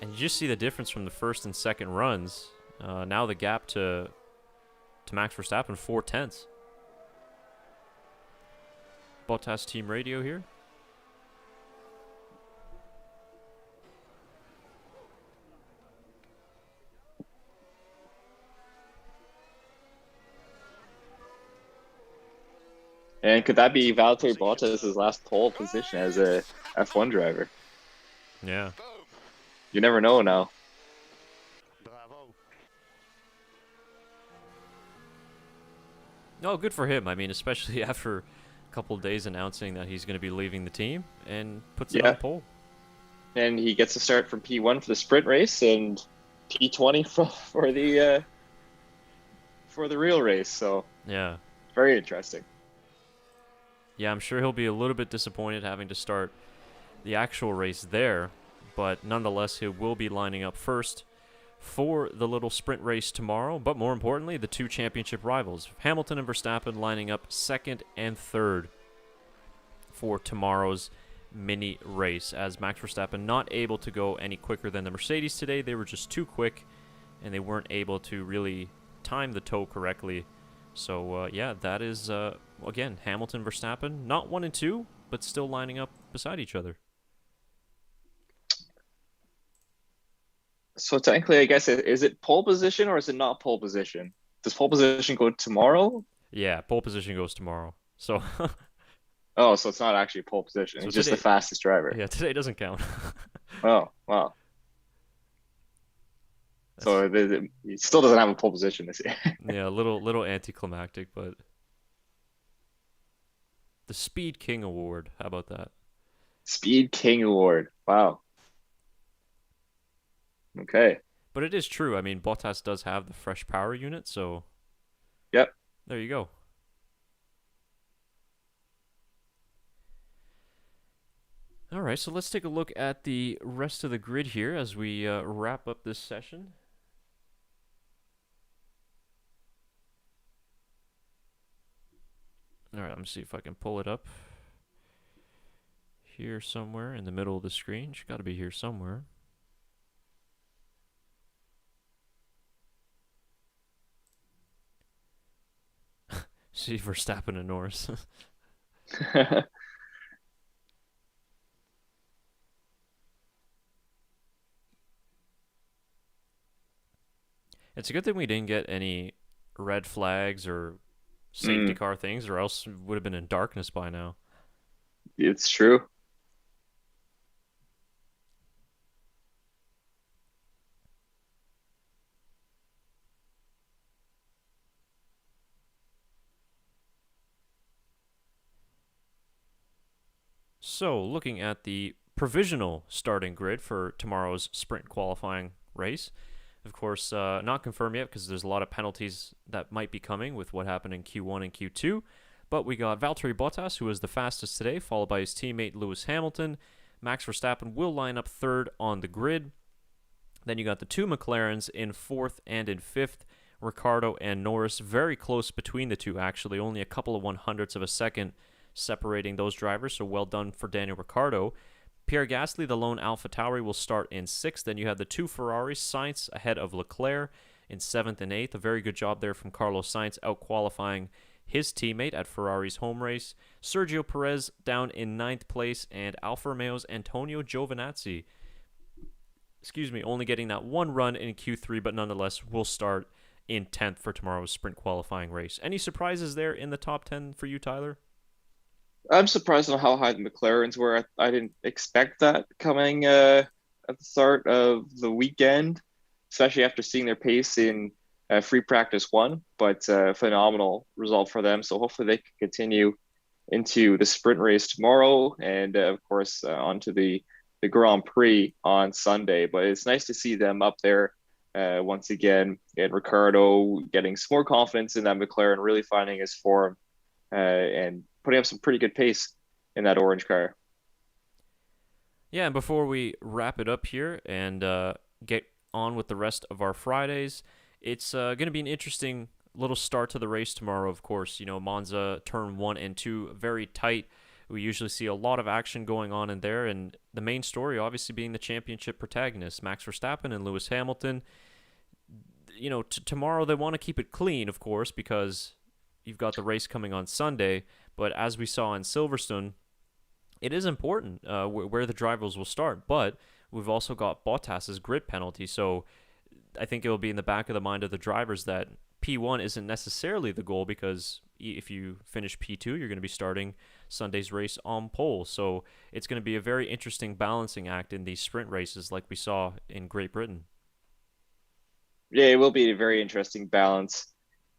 And you just see the difference from the first and second runs. Now the gap to Max Verstappen, 4/10. Bottas team radio here. And could that be Valtteri Bottas' last pole position as a F1 driver? Yeah. You never know now. No, good for him. I mean, especially after a couple of days announcing that he's going to be leaving the team, and puts it on pole. And he gets to start from P1 for the sprint race and P20 for the real race. So yeah, very interesting. Yeah, I'm sure he'll be a little bit disappointed having to start the actual race there, but nonetheless, he will be lining up first for the little sprint race tomorrow, but more importantly, the two championship rivals, Hamilton and Verstappen, lining up second and third for tomorrow's mini race, as Max Verstappen not able to go any quicker than the Mercedes today. They were just too quick, and they weren't able to really time the toe correctly. So, yeah, that is, again, Hamilton, Verstappen, not 1 and 2, but still lining up beside each other. So technically, I guess, is it pole position or is it not pole position? Does pole position go tomorrow? Yeah, pole position goes tomorrow. So... Oh, so it's not actually pole position. So it's just the fastest driver. Yeah, today doesn't count. Oh, wow. So he still doesn't have a pole position this year. Yeah, a little anticlimactic, but the Speed King Award. How about that? Speed King Award. Wow. Okay. But it is true. I mean, Bottas does have the fresh power unit, so yep. There you go. All right, so let's take a look at the rest of the grid here as we wrap up this session. All right, let me see if I can pull it up. Here somewhere in the middle of the screen. It's got to be here somewhere. See Verstappen and Norris. It's a good thing we didn't get any red flags or safety car things, or else we would have been in darkness by now. It's true. So, looking at the provisional starting grid for tomorrow's sprint qualifying race, of course, not confirmed yet because there's a lot of penalties that might be coming with what happened in Q1 and Q2. But we got Valtteri Bottas, who was the fastest today, followed by his teammate Lewis Hamilton. Max Verstappen will line up third on the grid. Then you got the two McLarens in fourth and in fifth. Ricciardo and Norris, very close between the two, actually, only a couple of 100ths of a second separating those drivers, so well done for Daniel Ricciardo. Pierre Gasly, the lone AlphaTauri, will start in sixth. Then you have the two Ferraris, Sainz ahead of Leclerc in seventh and eighth. A very good job there from Carlos Sainz, out-qualifying his teammate at Ferrari's home race. Sergio Perez down in ninth place, and Alfa Romeo's Antonio Giovinazzi, only getting that one run in Q3, but nonetheless will start in 10th for tomorrow's sprint qualifying race. Any surprises there in the top 10 for you, Tyler? I'm surprised on how high the McLarens were. I didn't expect that coming at the start of the weekend, especially after seeing their pace in free practice one. But phenomenal result for them. So hopefully they can continue into the sprint race tomorrow, and of course onto the Grand Prix on Sunday. But it's nice to see them up there once again, and Ricciardo getting some more confidence in that McLaren, really finding his form and putting up some pretty good pace in that orange car. Yeah, and before we wrap it up here and get on with the rest of our Fridays, it's going to be an interesting little start to the race tomorrow, of course. You know, Monza turn 1 and 2, very tight. We usually see a lot of action going on in there, and the main story obviously being the championship protagonists, Max Verstappen and Lewis Hamilton. You know, tomorrow they want to keep it clean, of course, because you've got the race coming on Sunday, but as we saw in Silverstone, it is important where the drivers will start, but we've also got Bottas's grid penalty, so I think it will be in the back of the mind of the drivers that P1 isn't necessarily the goal, because if you finish P2, you're going to be starting Sunday's race on pole, so it's going to be a very interesting balancing act in these sprint races like we saw in Great Britain. Yeah, it will be a very interesting balance.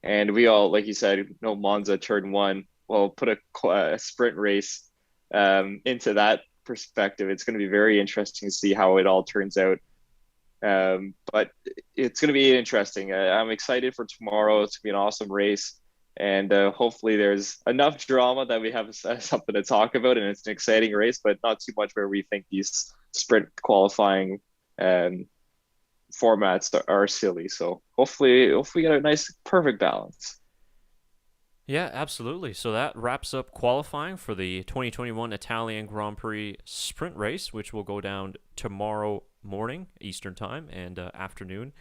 And we all, like you said, know Monza turn 1. Well, put a sprint race into that perspective. It's going to be very interesting to see how it all turns out. But it's going to be interesting. I'm excited for tomorrow. It's going to be an awesome race. And hopefully there's enough drama that we have something to talk about, and it's an exciting race, but not too much where we think these sprint qualifying formats are silly. So hopefully we get a nice, perfect balance. Yeah, absolutely. So that wraps up qualifying for the 2021 Italian Grand Prix sprint race, which will go down tomorrow morning Eastern time and afternoon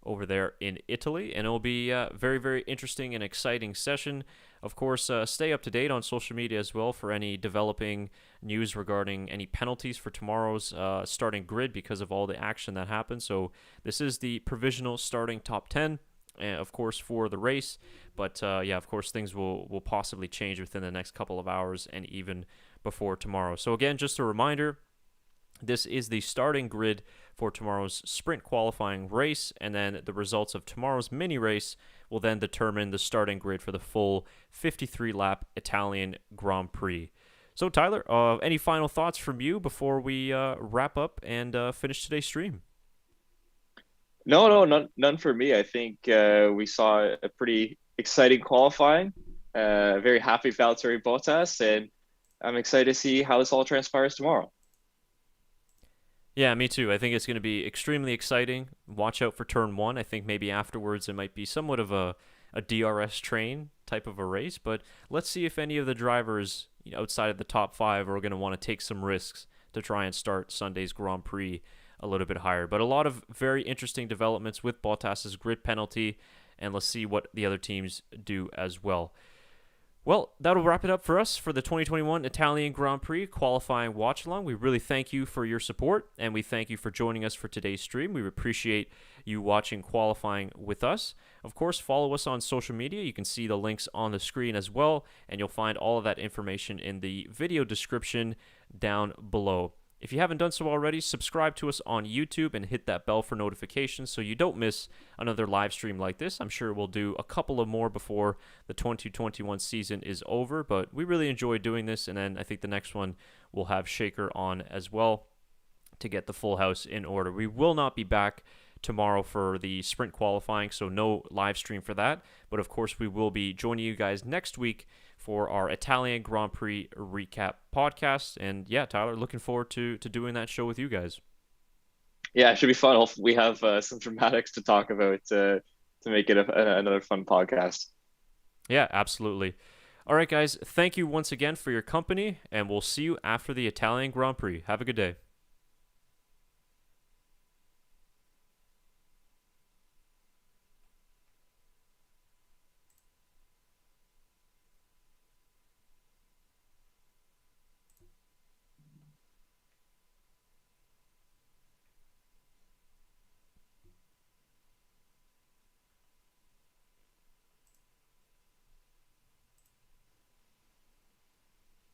over there in Italy, and it'll be a very, very interesting and exciting session. Of course, stay up to date on social media as well for any developing news regarding any penalties for tomorrow's starting grid because of all the action that happened. So this is the provisional starting top 10, of course, for the race. But yeah, of course, things will possibly change within the next couple of hours and even before tomorrow. So again, just a reminder, this is the starting grid for tomorrow's sprint qualifying race, and then the results of tomorrow's mini race will then determine the starting grid for the full 53-lap Italian Grand Prix. So, Tyler, any final thoughts from you before we wrap up and finish today's stream? No, none for me. I think we saw a pretty exciting qualifying. Very happy for Valtteri Bottas, and I'm excited to see how this all transpires tomorrow. Yeah, me too. I think it's going to be extremely exciting. Watch out for turn 1. I think maybe afterwards it might be somewhat of a DRS train type of a race, but let's see if any of the drivers outside of the top 5 are going to want to take some risks to try and start Sunday's Grand Prix a little bit higher. But a lot of very interesting developments with Bottas's grid penalty, and let's see what the other teams do as well. Well, that'll wrap it up for us for the 2021 Italian Grand Prix qualifying watch along. We really thank you for your support, and we thank you for joining us for today's stream. We appreciate you watching qualifying with us. Of course, follow us on social media. You can see the links on the screen as well, and you'll find all of that information in the video description down below. If you haven't done so already, subscribe to us on YouTube and hit that bell for notifications so you don't miss another live stream like this. I'm sure we'll do a couple of more before the 2021 season is over, but we really enjoy doing this, and then I think the next one we'll have Shaker on as well to get the full house in order. We will not be back tomorrow for the sprint qualifying, so no live stream for that, but of course we will be joining you guys next week for our Italian Grand Prix recap podcast. And yeah, Tyler, looking forward to doing that show with you guys. Yeah, it should be fun. Hopefully we have some dramatics to talk about to make it another fun podcast. Yeah, absolutely. All right, guys, thank you once again for your company, and we'll see you after the Italian Grand Prix. Have a good day.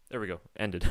There we go. Ended.